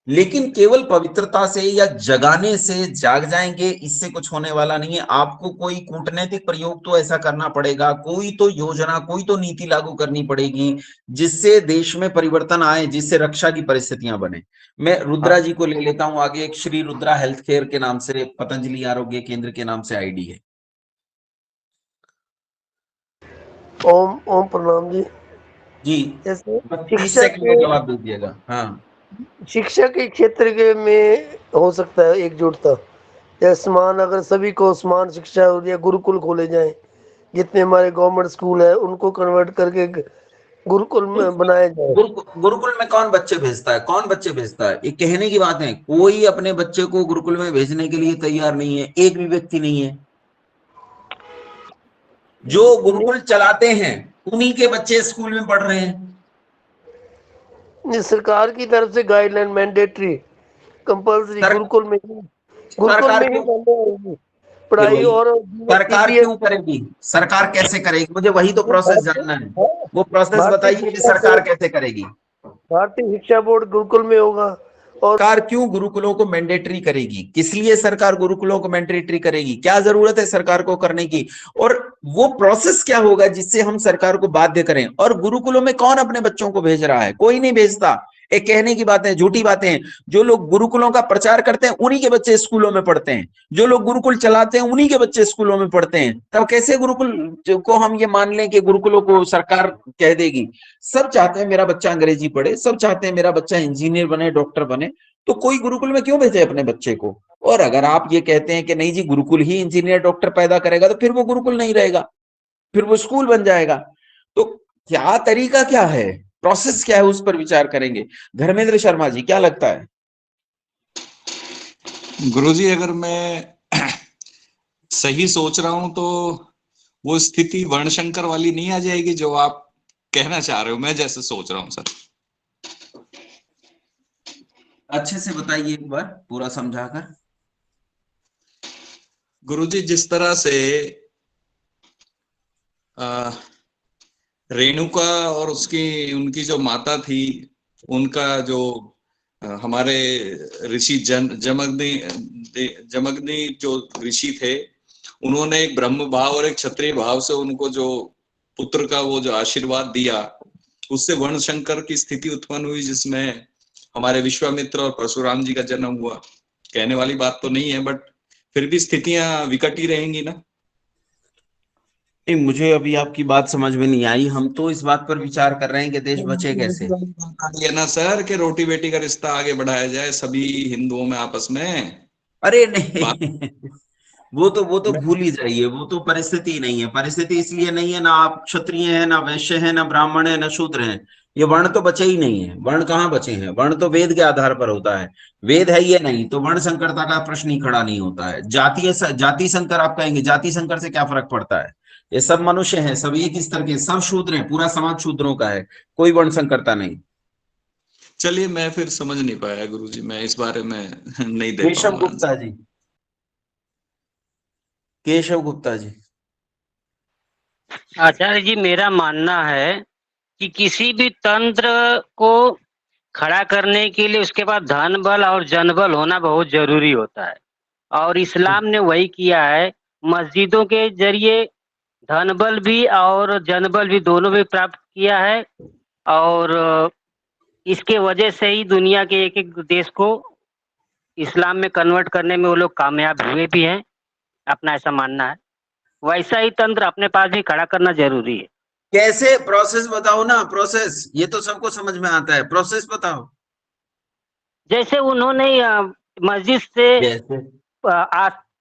Speaker 1: लेकिन केवल पवित्रता से या जगाने से जाग जाएंगे, इससे कुछ होने वाला नहीं है। आपको कोई कूटनीतिक प्रयोग तो ऐसा करना पड़ेगा, कोई तो योजना, कोई तो नीति लागू करनी पड़ेगी जिससे देश में परिवर्तन आए, जिससे रक्षा की परिस्थितियां बने। मैं रुद्रा
Speaker 2: हाँ।
Speaker 1: जी को ले लेता हूं आगे। एक श्री रुद्रा हेल्थ केयर के नाम से, पतंजलि आरोग्य केंद्र के नाम से आईडी है।
Speaker 3: ओम ओम प्रणाम जी।
Speaker 1: जी,
Speaker 3: जैसे
Speaker 1: बस 30
Speaker 3: शिक्षा
Speaker 1: सेकंड में
Speaker 3: के
Speaker 1: जवाब दे दिएगा। हाँ,
Speaker 3: शिक्षा के क्षेत्र के में हो सकता है एकजुटता, या समान, अगर सभी को समान शिक्षा हो या गुरुकुल खोले जाएं, जितने हमारे गवर्नमेंट स्कूल है उनको कन्वर्ट करके गुरुकुल में बनाया जाए।
Speaker 1: गुरुकुल में कौन बच्चे भेजता है? कौन बच्चे भेजता है? ये कहने की बात है, कोई अपने बच्चे को गुरुकुल में भेजने के लिए तैयार नहीं है, एक भी व्यक्ति नहीं है। जो गुरुकुल चलाते हैं उन्हीं के बच्चे स्कूल में पढ़ रहे हैं।
Speaker 3: सरकार की तरफ से guideline mandatory compulsory
Speaker 1: sir,
Speaker 3: Gurukul
Speaker 1: सरकार
Speaker 3: में ही
Speaker 1: क्यों,
Speaker 3: मान्य होगी
Speaker 1: फिर
Speaker 3: पढ़ाई।
Speaker 1: वही,
Speaker 3: और
Speaker 1: सरकार
Speaker 3: सीबीएस
Speaker 1: क्यों करेगी? सरकार कैसे करेगी? मुझे वही तो प्रोसेस जानना है। वो प्रोसेस
Speaker 3: भारतीय
Speaker 1: बताइए कि सरकार कैसे करेगी।
Speaker 3: भारतीय शिक्षा बोर्ड गुरुकुल में होगा। और
Speaker 1: सरकार क्यों गुरुकुलों को मैंडेटरी करेगी? किस लिए सरकार गुरुकुलों को मैंडेटरी करेगी? क्या जरूरत है सरकार को करने की? और वो प्रोसेस क्या होगा जिससे हम सरकार को बाध्य करें? और गुरुकुलों में कौन अपने बच्चों को भेज रहा है? कोई नहीं भेजता। एक कहने की बात है, झूठी बातें हैं। जो लोग गुरुकुलों का प्रचार करते हैं उन्हीं के बच्चे स्कूलों में पढ़ते हैं, जो लोग गुरुकुल चलाते हैं उन्हीं के बच्चे स्कूलों में पढ़ते हैं। तब कैसे गुरुकुल को हम ये मान लें कि गुरुकुलों को सरकार कह देगी? सब चाहते हैं मेरा बच्चा अंग्रेजी पढ़े, सब चाहते हैं मेरा बच्चा इंजीनियर बने, डॉक्टर बने, तो कोई गुरुकुल में क्यों भेजे अपने बच्चे को? और अगर आप ये कहते हैं कि नहीं जी गुरुकुल ही इंजीनियर डॉक्टर पैदा करेगा, तो फिर वो गुरुकुल नहीं रहेगा, फिर वो स्कूल बन जाएगा। तो क्या तरीका क्या है, प्रोसेस क्या है, उस पर विचार करेंगे। धर्मेंद्र शर्मा जी, क्या लगता है?
Speaker 4: गुरुजी, अगर मैं सही सोच रहा हूं तो वो स्थिति वर्णशंकर वाली नहीं आ जाएगी जो आप कहना चाह रहे हो, मैं जैसे सोच रहा हूं सर।
Speaker 1: अच्छे से बताइए एक बार पूरा समझाकर।
Speaker 4: गुरुजी, जिस तरह से रेणुका और उनकी जो माता थी, उनका जो हमारे ऋषि जमग्नि जो ऋषि थे, उन्होंने एक ब्रह्म भाव और एक क्षत्रिय भाव से उनको जो पुत्र का वो जो आशीर्वाद दिया, उससे वर्णशंकर की स्थिति उत्पन्न हुई, जिसमें हमारे विश्वामित्र और परशुराम जी का जन्म हुआ। कहने वाली बात तो नहीं है, बट फिर भी स्थितियां विकट ही रहेंगी ना।
Speaker 1: नहीं, मुझे अभी आपकी बात समझ में नहीं आई। हम तो इस बात पर विचार कर रहे हैं कि देश बचे कैसे।
Speaker 4: ये ना सर कि रोटी बेटी का रिश्ता आगे बढ़ाया जाए सभी हिंदुओं में आपस में।
Speaker 1: अरे नहीं, वो तो भूल ही जाइए। वो तो परिस्थिति नहीं है। परिस्थिति इसलिए नहीं है, ना आप क्षत्रिय हैं, ना वैश्य हैं, ना ब्राह्मण है, ना शूद्र हैं। ये वर्ण तो बचे ही नहीं है। वर्ण कहाँ बचे हैं? वर्ण तो वेद के आधार पर होता है। वेद है ये नहीं तो वर्ण संकरता का प्रश्न ही खड़ा नहीं होता है। जाति संकर आप कहेंगे, जाति संकर से क्या फर्क पड़ता है? ये सब मनुष्य हैं, सब एक स्तर के, सब शूद्र हैं, पूरा समाज शूद्रों का है, कोई वर्ण संकरता नहीं।
Speaker 4: चलिए, मैं फिर समझ नहीं पाया गुरुजी, मैं इस बारे में नहीं दे
Speaker 1: केशव
Speaker 4: पाऊंगा
Speaker 1: गुप्ता
Speaker 4: आंसर।
Speaker 1: जी, केशव गुप्ता जी।
Speaker 5: आचार्य जी, मेरा मानना है कि किसी भी तंत्र को खड़ा करने के लिए उसके पास धन बल और जनबल होना बहुत जरूरी होता है, और इस्लाम ने वही किया है। मस्जिदों के जरिए धन बल भी और जनबल भी दोनों भी प्राप्त किया है, और इसके वजह से ही दुनिया के एक एक देश को इस्लाम में कन्वर्ट करने में वो लोग कामयाब हुए भी हैं। अपना ऐसा मानना है। वैसा ही तंत्र अपने पास भी खड़ा करना जरूरी है।
Speaker 1: कैसे, प्रोसेस बताओ ना, प्रोसेस। ये तो सबको समझ में आता है, प्रोसेस बताओ।
Speaker 5: जैसे उन्होंने मस्जिद से
Speaker 1: जैसे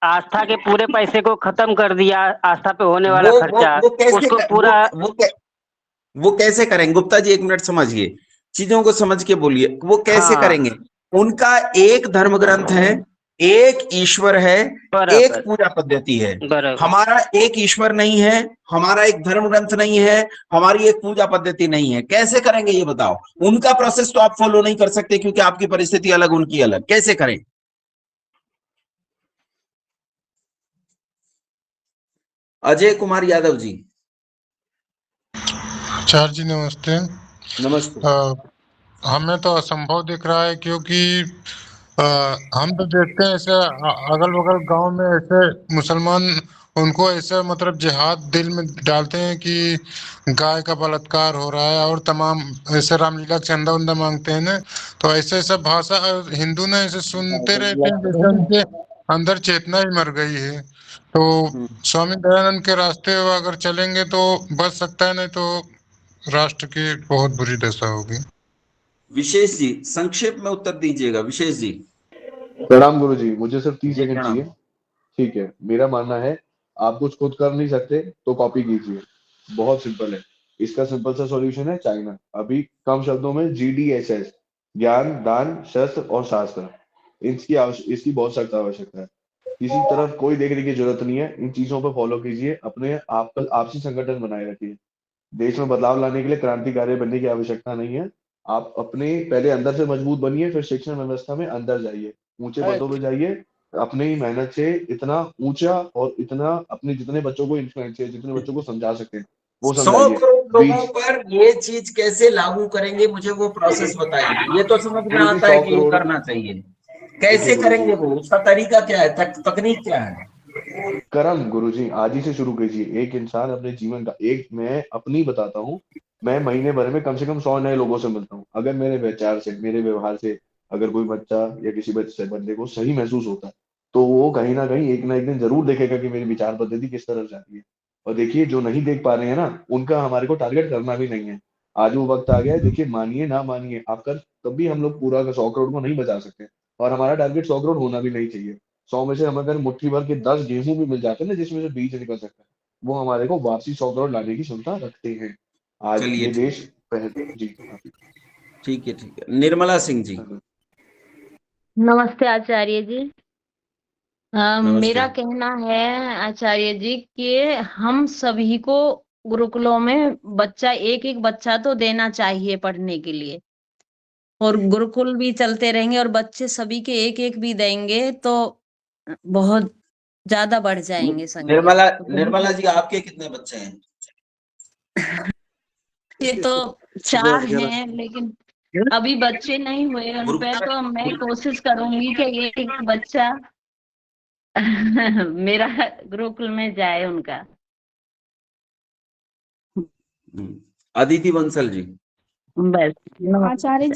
Speaker 5: आस्था के पूरे पैसे को खत्म कर दिया, आस्था पे होने वाला खर्चा
Speaker 1: वो कैसे
Speaker 5: उसको पूरा।
Speaker 1: वो कैसे करेंगे गुप्ता जी? एक मिनट समझिए, चीजों को समझ के बोलिए। वो कैसे
Speaker 5: हाँ,
Speaker 1: करेंगे? उनका एक धर्म ग्रंथ है, एक ईश्वर है, एक
Speaker 5: बराबर
Speaker 1: पूजा पद्धति है।
Speaker 5: बराबर।
Speaker 1: हमारा एक ईश्वर नहीं है, हमारा एक धर्म ग्रंथ नहीं है, हमारी एक पूजा पद्धति नहीं है। कैसे करेंगे ये बताओ? उनका प्रोसेस तो आप फॉलो नहीं कर सकते, क्योंकि आपकी परिस्थिति अलग, उनकी अलग। कैसे करें? अजय कुमार यादव जी।
Speaker 6: आचार्य जी नमस्ते।
Speaker 1: नमस्ते।
Speaker 6: हमें तो असंभव दिख रहा है, क्योंकि हम तो देखते हैं ऐसे अगल बगल गांव में ऐसे मुसलमान उनको ऐसे मतलब जिहाद दिल में डालते हैं कि गाय का बलात्कार हो रहा है और तमाम ऐसे रामलीला का चंदा उंदा मांगते हैं ना। तो ऐसे सब भाषा हिंदू ना ऐसे सुनते रहते हैं जैसे उनके अंदर चेतना ही मर गई है। तो स्वामी दयानंद के रास्ते अगर चलेंगे तो बच सकता है, नहीं तो राष्ट्र की बहुत बुरी दशा होगी।
Speaker 1: विशेष जी, संक्षेप में उत्तर दीजिएगा। विशेष जी।
Speaker 2: प्रणाम गुरु जी, मुझे सिर्फ 30
Speaker 1: जी
Speaker 2: सेकंड
Speaker 1: प्रणाम।
Speaker 2: चाहिए। ठीक है, मेरा मानना है आप कुछ खुद कर नहीं सकते तो कॉपी कीजिए, बहुत सिंपल है। इसका सिंपल सा सॉल्यूशन है चाइना। अभी कम शब्दों में GDSS, ज्ञान दान शस्त्र और शास्त्र, इसकी बहुत सख्त आवश्यकता है। किसी तरफ कोई देखने की जरूरत नहीं है, इन चीजों पर फॉलो कीजिए, अपने आप आपसी संगठन बनाए रखिए। देश में बदलाव लाने के लिए क्रांतिकारी बनने की आवश्यकता नहीं है। आप अपने पहले अंदर से मजबूत बनिए, फिर शिक्षण व्यवस्था में अंदर जाइए, ऊंचे पदों पे जाइए। अपनी ही मेहनत से इतना ऊंचा और इतना अपने जितने बच्चों को इन्फ्लुएंस है, जितने बच्चों को समझा सकते हैं वो
Speaker 1: 100
Speaker 2: समझाइए।
Speaker 1: करोड़ लोगों
Speaker 2: बीच
Speaker 1: पर ये चीज कैसे लागू करेंगे, मुझे वो प्रोसेस बताइए। ये तो समझ में
Speaker 2: गुरु जी
Speaker 1: आता है
Speaker 2: 100
Speaker 1: कि ये
Speaker 2: करोड़
Speaker 1: करना चाहिए,
Speaker 2: देखिए
Speaker 1: कैसे
Speaker 2: गुरु जी,
Speaker 1: करेंगे वो? उसका तरीका क्या है? तकनीक क्या है?
Speaker 2: कर्म गुरु जी आज ही से शुरू कीजिए। एक इंसान अपने जीवन का एक, मैं अपनी बताता हूँ, मैं महीने भर में कम से कम 100 नए लोगों से मिलता हूँ। अगर मेरे विचार से, मेरे व्यवहार से अगर कोई बच्चा या किसी बच्चे बंदे को सही महसूस होता है, तो वो कहीं ना एक दिन जरूर देखेगा कि मेरी विचार पद्धति किस तरफ जाती है। और देखिए, जो नहीं देख पा रहे हैं ना, उनका हमारे को टारगेट करना भी नहीं है। आज वो वक्त आ गया है। देखिए, मानिए ना मानिए आपका, तभी हम लोग पूरा 100 करोड़ को नहीं बचा सकते, और हमारा टारगेट 100 करोड़ होना भी नहीं चाहिए। 100 में से हम अगर मुट्ठी भर के 10 गेहूं भी मिल जाते हैं ना, जिसमें से बीज निकल सकता है, वो हमारे को वापसी 100 करोड़ लाने की क्षमता रखते हैं। आज
Speaker 1: चलिए
Speaker 2: ये
Speaker 1: ठीक
Speaker 2: देश
Speaker 1: है,
Speaker 2: जी
Speaker 1: ठीक है, ठीक है। निर्मला सिंह जी।
Speaker 7: नमस्ते आचार्य जी।
Speaker 1: नमस्ते।
Speaker 7: मेरा कहना है आचार्य जी कि हम सभी को गुरुकुलों में बच्चा एक एक बच्चा तो देना चाहिए पढ़ने के लिए, और गुरुकुल भी चलते रहेंगे और बच्चे सभी के एक एक भी देंगे तो बहुत ज्यादा बढ़ जाएंगे संख्या।
Speaker 1: निर्मला,
Speaker 7: तो
Speaker 1: निर्मला जी, आपके कितने बच्चे हैं?
Speaker 7: ये तो 4 हैं, लेकिन अभी बच्चे नहीं हुए उन पे, तो मैं कोशिश करूंगी कि एक बच्चा मेरा गुरुकुल में जाए उनका।
Speaker 1: अदिति बंसल जी।
Speaker 7: बस
Speaker 8: आचार्य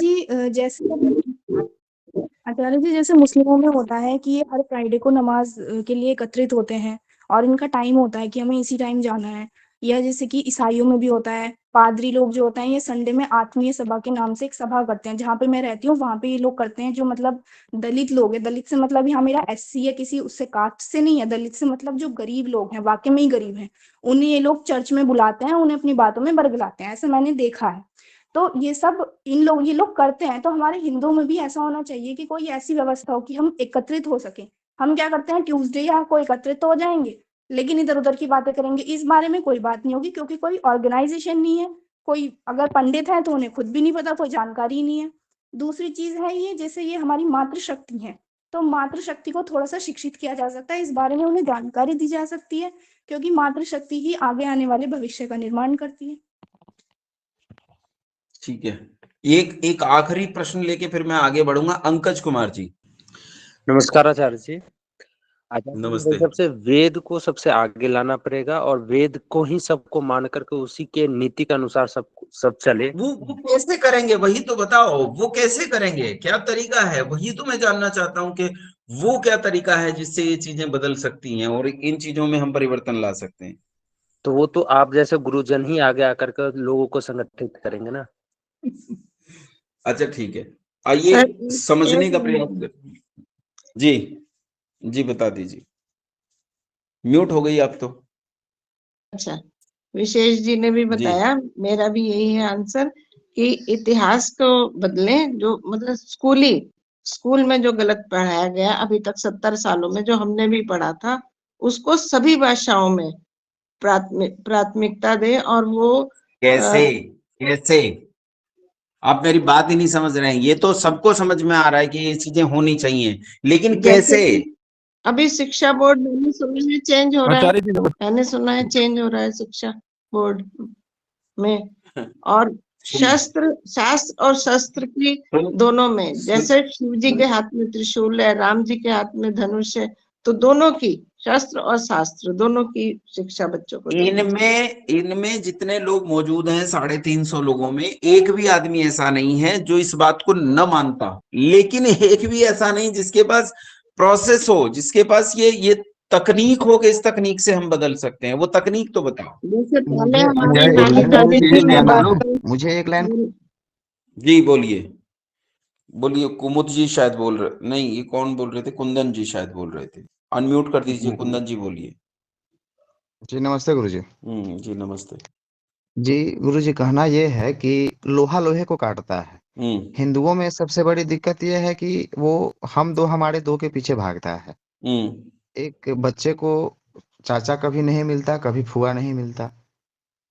Speaker 8: जी जैसे मुस्लिमों में होता है कि ये हर फ्राइडे को नमाज के लिए एकत्रित होते हैं और इनका टाइम होता है कि हमें इसी टाइम जाना है। या जैसे कि ईसाइयों में भी होता है, पादरी लोग जो होता है ये संडे में आत्मीय सभा के नाम से एक सभा करते हैं। जहाँ पे मैं रहती हूँ वहां पे ये लोग करते हैं, जो मतलब दलित लोग हैं। दलित से मतलब यहाँ मेरा SC या किसी उससे कास्ट से नहीं है, दलित से मतलब जो गरीब लोग हैं, वाकई में ही गरीब हैं, उन्हें ये लोग चर्च में बुलाते हैं, उन्हें अपनी बातों में बरगलाते हैं। ऐसा मैंने देखा है। तो ये सब ये लोग करते हैं। तो हमारे हिंदुओं में भी ऐसा होना चाहिए कि कोई ऐसी व्यवस्था हो कि हम एकत्रित हो सके। हम क्या करते हैं, ट्यूसडे या कोई एकत्रित तो हो जाएंगे, लेकिन इधर उधर की बातें करेंगे। इस बारे में कोई बात नहीं होगी, क्योंकि कोई ऑर्गेनाइजेशन नहीं है। कोई अगर पंडित है तो उन्हें खुद भी नहीं पता, कोई जानकारी नहीं है। दूसरी चीज है ये, जैसे ये हमारी मातृशक्ति है, तो मातृशक्ति को थोड़ा सा शिक्षित किया जा सकता है, इस बारे में उन्हें जानकारी दी जा सकती है, क्योंकि मातृशक्ति ही आगे आने वाले भविष्य का निर्माण करती है।
Speaker 1: ठीक है, एक आखिरी प्रश्न लेके फिर मैं आगे बढ़ूंगा। अंकज कुमार जी।
Speaker 9: नमस्कार आचार्य जी। आचार्य जी,
Speaker 1: नमस्ते।
Speaker 9: सबसे वेद को सबसे आगे लाना पड़ेगा और वेद को ही सबको मान करके उसी के नीति के अनुसार सब चले।
Speaker 1: वो कैसे करेंगे, वही तो बताओ, वो कैसे करेंगे, क्या तरीका है, वही तो मैं जानना चाहता हूँ कि वो क्या तरीका है जिससे ये चीजें बदल सकती हैं और इन चीजों में हम परिवर्तन ला सकते हैं।
Speaker 9: तो वो तो आप जैसे गुरुजन ही आगे आकर के लोगों को संगठित करेंगे ना।
Speaker 1: अच्छा ठीक है, आइए समझने का प्रयास करें। जी बता दीजिए, म्यूट हो गई आप तो।
Speaker 10: अच्छा, विशेष जी ने भी बताया, मेरा भी यही है आंसर कि इतिहास को बदलें। जो मतलब स्कूल में जो गलत पढ़ाया गया अभी तक 70 सालों में, जो हमने भी पढ़ा था, उसको सभी भाषाओं में प्राथमिकता दे। और वो
Speaker 1: कैसे आप मेरी बात ही नहीं समझ रहे हैं। ये तो सबको समझ में आ रहा है कि ये चीजें होनी चाहिए, लेकिन कैसे?
Speaker 10: अभी शिक्षा बोर्ड मैंने सुना है चेंज हो रहा है, मैंने सुना है चेंज हो रहा है शिक्षा बोर्ड में, और शास्त्र और शस्त्र की दोनों में, जैसे शिव जी के हाथ में त्रिशूल है, राम जी के हाथ में धनुष है, तो दोनों की, शस्त्र और शास्त्र दोनों की शिक्षा बच्चों को।
Speaker 1: इनमें जितने लोग मौजूद हैं 350 लोगों में, एक भी आदमी ऐसा नहीं है जो इस बात को न मानता, लेकिन एक भी ऐसा नहीं जिसके पास प्रोसेस हो, जिसके पास ये तकनीक हो कि इस तकनीक से हम बदल सकते हैं। वो तकनीक तो बताओ।
Speaker 11: मुझे एक लाइन।
Speaker 1: जी बोलिए। कुमुद जी शायद बोल रहे, नहीं ये कौन बोल रहे थे? कुंदन जी शायद बोल रहे थे। अनम्यूट कर दीजिए, कुंदन जी बोलिए।
Speaker 11: जी नमस्ते गुरुजी।
Speaker 1: जी नमस्ते
Speaker 11: जी। गुरुजी, कहना ये है कि लोहा लोहे को काटता है। हिंदुओं में सबसे बड़ी दिक्कत ये है कि वो हमारे दो के पीछे भागता है। एक बच्चे को चाचा कभी नहीं मिलता, कभी फुआ नहीं मिलता,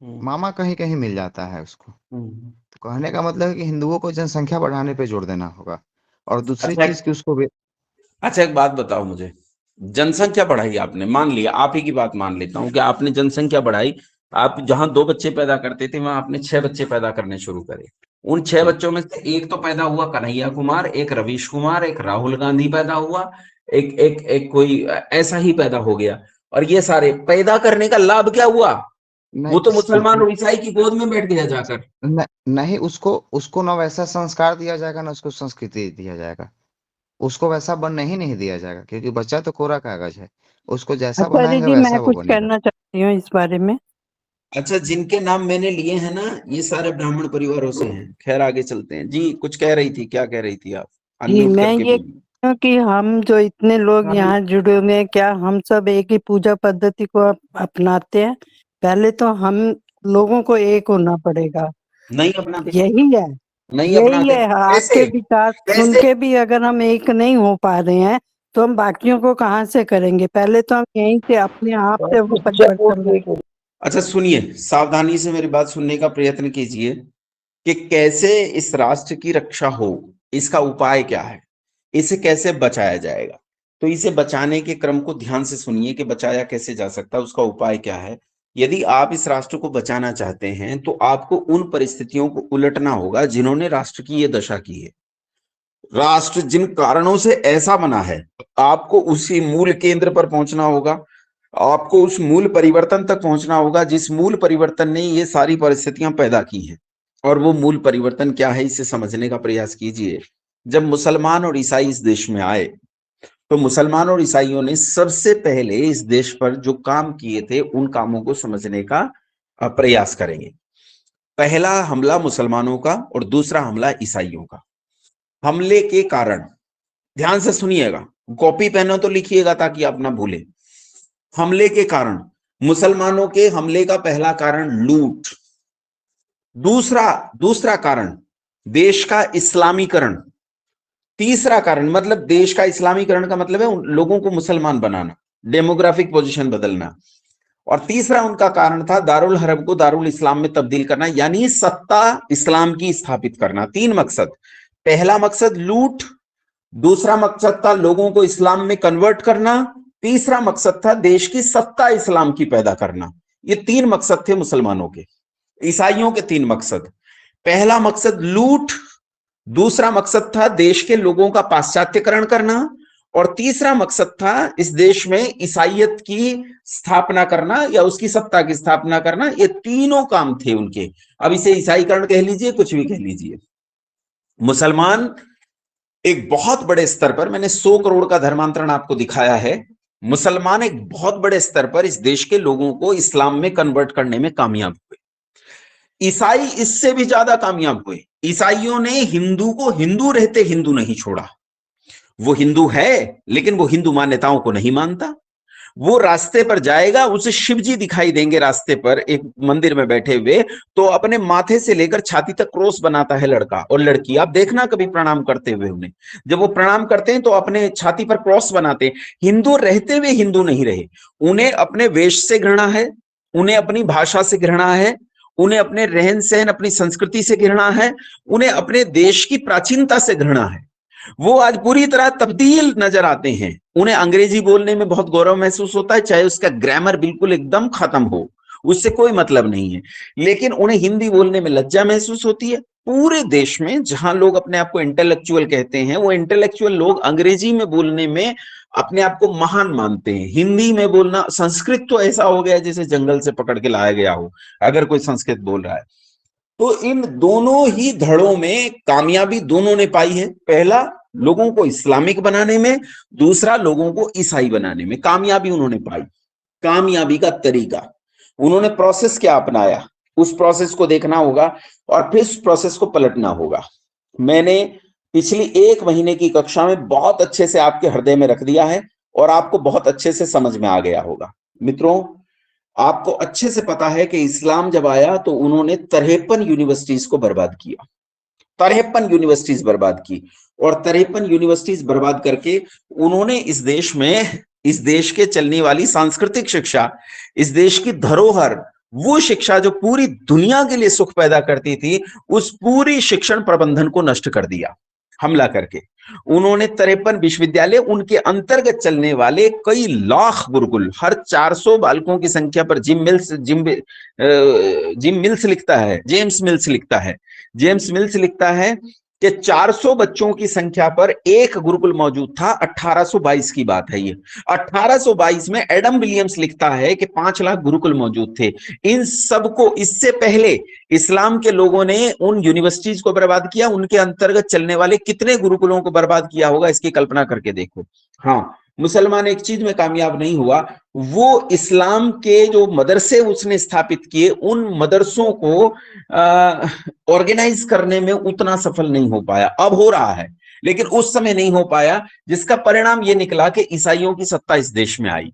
Speaker 11: मामा कहीं कहीं मिल जाता है उसको। तो कहने का मतलब है कि हिंदुओं को जनसंख्या बढ़ाने पे जोर देना होगा। और दूसरी चीज कि उसको
Speaker 1: अच्छा एक बात बताओ मुझे, जनसंख्या बढ़ाई आपने, मान लिया आप ही की बात मान लेता हूँ कि आपने जनसंख्या बढ़ाई, आप जहां 2 बच्चे पैदा करते थे वहां आपने 6 बच्चे पैदा करने शुरू करे। उन 6 बच्चों में से एक तो पैदा हुआ कन्हैया कुमार, एक रवीश कुमार, एक राहुल गांधी पैदा हुआ, एक कोई ऐसा ही पैदा हो गया। और ये सारे पैदा करने का लाभ क्या हुआ? वो तो मुसलमान और ईसाई की गोद में बैठ गया जाकर।
Speaker 11: नहीं, उसको ना वैसा संस्कार दिया जाएगा, ना उसको संस्कृति दिया जाएगा। उसको वैसा बनने ही नहीं दिया जाएगा, क्योंकि बच्चा तो कोरा कागज है। उसको जैसा बनाएंगे वैसा वो बनेगा।
Speaker 12: कुछ कहना चाहती हूँ इस बारे में।
Speaker 1: अच्छा, जिनके नाम मैंने लिए हैं ना, ये सारे ब्राह्मण परिवारों से हैं। खैर आगे चलते हैं। जी कुछ कह रही थी, क्या कह रही थी आप?
Speaker 12: जी मैं ये कि हम जो इतने लोग यहाँ जुड़े हुए हैं, क्या हम सब एक ही पूजा पद्धति को अपनाते हैं? पहले तो हम लोगों को एक होना पड़ेगा।
Speaker 1: नहीं अपनाते।
Speaker 12: यही है, यही है आपके विचार सुन के भी अगर हम एक नहीं हो पा रहे हैं तो हम बाकियों को कहाँ से करेंगे? पहले तो हम यहीं से अपने आप से वो परिवर्तन।
Speaker 1: अच्छा सुनिए, सावधानी से मेरी बात सुनने का प्रयत्न कीजिए कि कैसे इस राष्ट्र की रक्षा हो, इसका उपाय क्या है, इसे कैसे बचाया जाएगा। तो इसे बचाने के क्रम को ध्यान से सुनिए कि बचाया कैसे जा सकता है, उसका उपाय क्या है। यदि आप इस राष्ट्र को बचाना चाहते हैं तो आपको उन परिस्थितियों को उलटना होगा जिन्होंने राष्ट्र की ये दशा की है। राष्ट्र जिन कारणों से ऐसा बना है, आपको उसी मूल केंद्र पर पहुंचना होगा, आपको उस मूल परिवर्तन तक पहुंचना होगा जिस मूल परिवर्तन ने ये सारी परिस्थितियां पैदा की हैं। और वो मूल परिवर्तन क्या है, इसे समझने का प्रयास कीजिए। जब मुसलमान और ईसाई इस देश में आए तो मुसलमान और ईसाइयों ने सबसे पहले इस देश पर जो काम किए थे उन कामों को समझने का प्रयास करेंगे। पहला हमला मुसलमानों का और दूसरा हमला ईसाइयों का। हमले के कारण ध्यान से सुनिएगा, कॉपी पेन तो लिखिएगा ताकि आप ना भूलें। हमले के कारण, मुसलमानों के हमले का पहला कारण लूट, दूसरा कारण देश का इस्लामीकरण, तीसरा कारण मतलब देश का इस्लामीकरण का मतलब है उन लोगों को मुसलमान बनाना, डेमोग्राफिक पोजीशन बदलना, और तीसरा उनका कारण था दारुल हरब को दारुल इस्लाम में तब्दील करना, यानी सत्ता इस्लाम की स्थापित करना। 3 मकसद। पहला मकसद लूट, दूसरा मकसद था लोगों को इस्लाम में कन्वर्ट करना, तीसरा मकसद था देश की सत्ता इस्लाम की पैदा करना। ये 3 मकसद थे मुसलमानों के, ईसाइयों के 3 मकसद। पहला मकसद लूट, दूसरा मकसद था देश के लोगों का पाश्चात्यकरण करना, और तीसरा मकसद था इस देश में ईसाइयत की स्थापना करना या उसकी सत्ता की स्थापना करना। ये तीनों काम थे उनके। अब इसे ईसाईकरण कह लीजिए, कुछ भी कह लीजिए। मुसलमान एक बहुत बड़े स्तर पर, मैंने 100 करोड़ का धर्मांतरण आपको दिखाया है, मुसलमान एक बहुत बड़े स्तर पर इस देश के लोगों को इस्लाम में कन्वर्ट करने में कामयाब हुए। ईसाई इससे भी ज्यादा कामयाब हुए। ईसाइयों ने हिंदू को हिंदू रहते हिंदू नहीं छोड़ा। वो हिंदू है लेकिन वो हिंदू मान्यताओं को नहीं मानता। वो रास्ते पर जाएगा, उसे शिव जी दिखाई देंगे रास्ते पर एक मंदिर में बैठे हुए, तो अपने माथे से लेकर छाती तक क्रॉस बनाता है लड़का और लड़की। आप देखना कभी प्रणाम करते हुए उन्हें, जब वो प्रणाम करते हैं तो अपने छाती पर क्रॉस बनाते हैं। हिंदू रहते हुए हिंदू नहीं रहे। उन्हें अपने वेश से घृणा है, उन्हें अपनी भाषा से घृणा है, उन्हें अपने रहन सहन, अपनी संस्कृति से घृणा है, उन्हें अपने देश की प्राचीनता से घृणा है। वो आज पूरी तरह तब्दील नजर आते हैं। उन्हें अंग्रेजी बोलने में बहुत गौरव महसूस होता है, चाहे उसका ग्रामर बिल्कुल एकदम खत्म हो, उससे कोई मतलब नहीं है, लेकिन उन्हें हिंदी बोलने में लज्जा महसूस होती है। पूरे देश में जहां लोग अपने आप को इंटेलेक्चुअल कहते हैं, वो इंटेलेक्चुअल लोग अंग्रेजी में बोलने में अपने आप को महान मानते हैं। हिंदी में बोलना, संस्कृत तो ऐसा हो गया जैसे जंगल से पकड़ के लाया गया हो अगर कोई संस्कृत बोल रहा है। तो इन दोनों ही धड़ों में कामयाबी दोनों ने पाई है। पहला लोगों को इस्लामिक बनाने में, दूसरा लोगों को ईसाई बनाने में कामयाबी उन्होंने पाई। कामयाबी का तरीका, उन्होंने प्रोसेस क्या अपनाया, उस प्रोसेस को देखना होगा और फिर उस प्रोसेस को पलटना होगा। मैंने पिछली 1 महीने की कक्षा में बहुत अच्छे से आपके हृदय में रख दिया है और आपको बहुत अच्छे से समझ में आ गया होगा। मित्रों, आपको अच्छे से पता है कि इस्लाम जब आया तो उन्होंने 53 यूनिवर्सिटीज को बर्बाद किया। 53 यूनिवर्सिटीज बर्बाद की, और 53 यूनिवर्सिटीज बर्बाद करके उन्होंने इस देश में, इस देश के चलने वाली सांस्कृतिक शिक्षा, इस देश की धरोहर, वो शिक्षा जो पूरी दुनिया के लिए सुख पैदा करती थी, उस पूरी शिक्षण प्रबंधन को नष्ट कर दिया हमला करके। उन्होंने 53 विश्वविद्यालय, उनके अंतर्गत चलने वाले कई लाख गुरुकुल, हर 400 बालकों की संख्या पर जेम्स मिल्स लिखता है कि 400 बच्चों की संख्या पर एक गुरुकुल मौजूद था। 1822 की बात है ये। 1822 में एडम विलियम्स लिखता है कि 5 लाख गुरुकुल मौजूद थे। इन सबको, इससे पहले इस्लाम के लोगों ने उन यूनिवर्सिटीज को बर्बाद किया, उनके अंतर्गत चलने वाले कितने गुरुकुलों को बर्बाद किया होगा, इसकी कल्पना करके देखो। हाँ, मुसलमान एक चीज में कामयाब नहीं हुआ, वो इस्लाम के जो मदरसे उसने स्थापित किए, उन मदरसों को ऑर्गेनाइज करने में उतना सफल नहीं हो पाया। अब हो रहा है, लेकिन उस समय नहीं हो पाया, जिसका परिणाम ये निकला कि ईसाइयों की सत्ता इस देश में आई।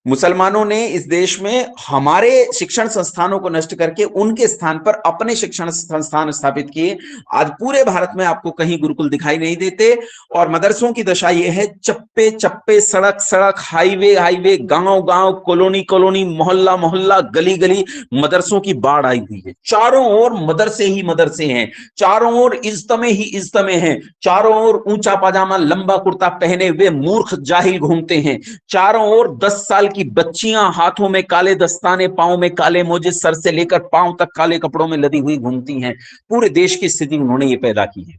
Speaker 1: मुसलमानों ने इस देश में हमारे शिक्षण संस्थानों को नष्ट करके उनके स्थान पर अपने शिक्षण संस्थान स्थापित किए। आज पूरे भारत में आपको कहीं गुरुकुल दिखाई नहीं देते, और मदरसों की दशा यह है, चप्पे चप्पे, सड़क सड़क, हाईवे हाईवे, गांव गांव, कॉलोनी कॉलोनी, मोहल्ला मोहल्ला, गली गली मदरसों की बाढ़ आई हुई है। चारों ओर मदरसे ही मदरसे हैं, चारों ओर इज्तमे ही इज्तमे हैं, चारों ओर ऊंचा पाजामा लंबा कुर्ता पहने हुए मूर्ख जाहिल घूमते हैं, चारों ओर 10 साल की बच्चियां हाथों में काले दस्ताने, पांव में काले मोजे, सर से लेकर पांव तक काले कपड़ों में लदी हुई घूमती हैं। पूरे देश की स्थिति उन्होंने ये पैदा की है,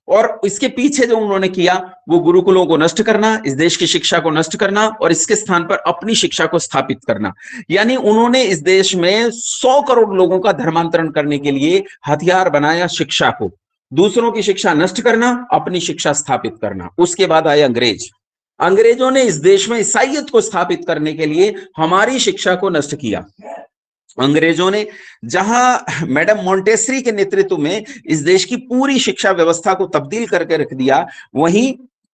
Speaker 1: और इसके पीछे जो उन्होंने किया वो गुरुकुलों को नष्ट करना, इस देश की शिक्षा को नष्ट करना और इसके स्थान पर अपनी शिक्षा को स्थापित करना। यानी उन्होंने इस देश में 100 करोड़ लोगों का धर्मांतरण करने के लिए हथियार बनाया शिक्षा को। दूसरों की शिक्षा नष्ट करना, अपनी शिक्षा स्थापित करना। उसके बाद आए अंग्रेज। अंग्रेजों ने इस देश में ईसाईयत को स्थापित करने के लिए हमारी शिक्षा को नष्ट किया। अंग्रेजों ने जहां मैडम मोंटेसरी के नेतृत्व में इस देश की पूरी शिक्षा व्यवस्था को तब्दील करके रख दिया, वहीं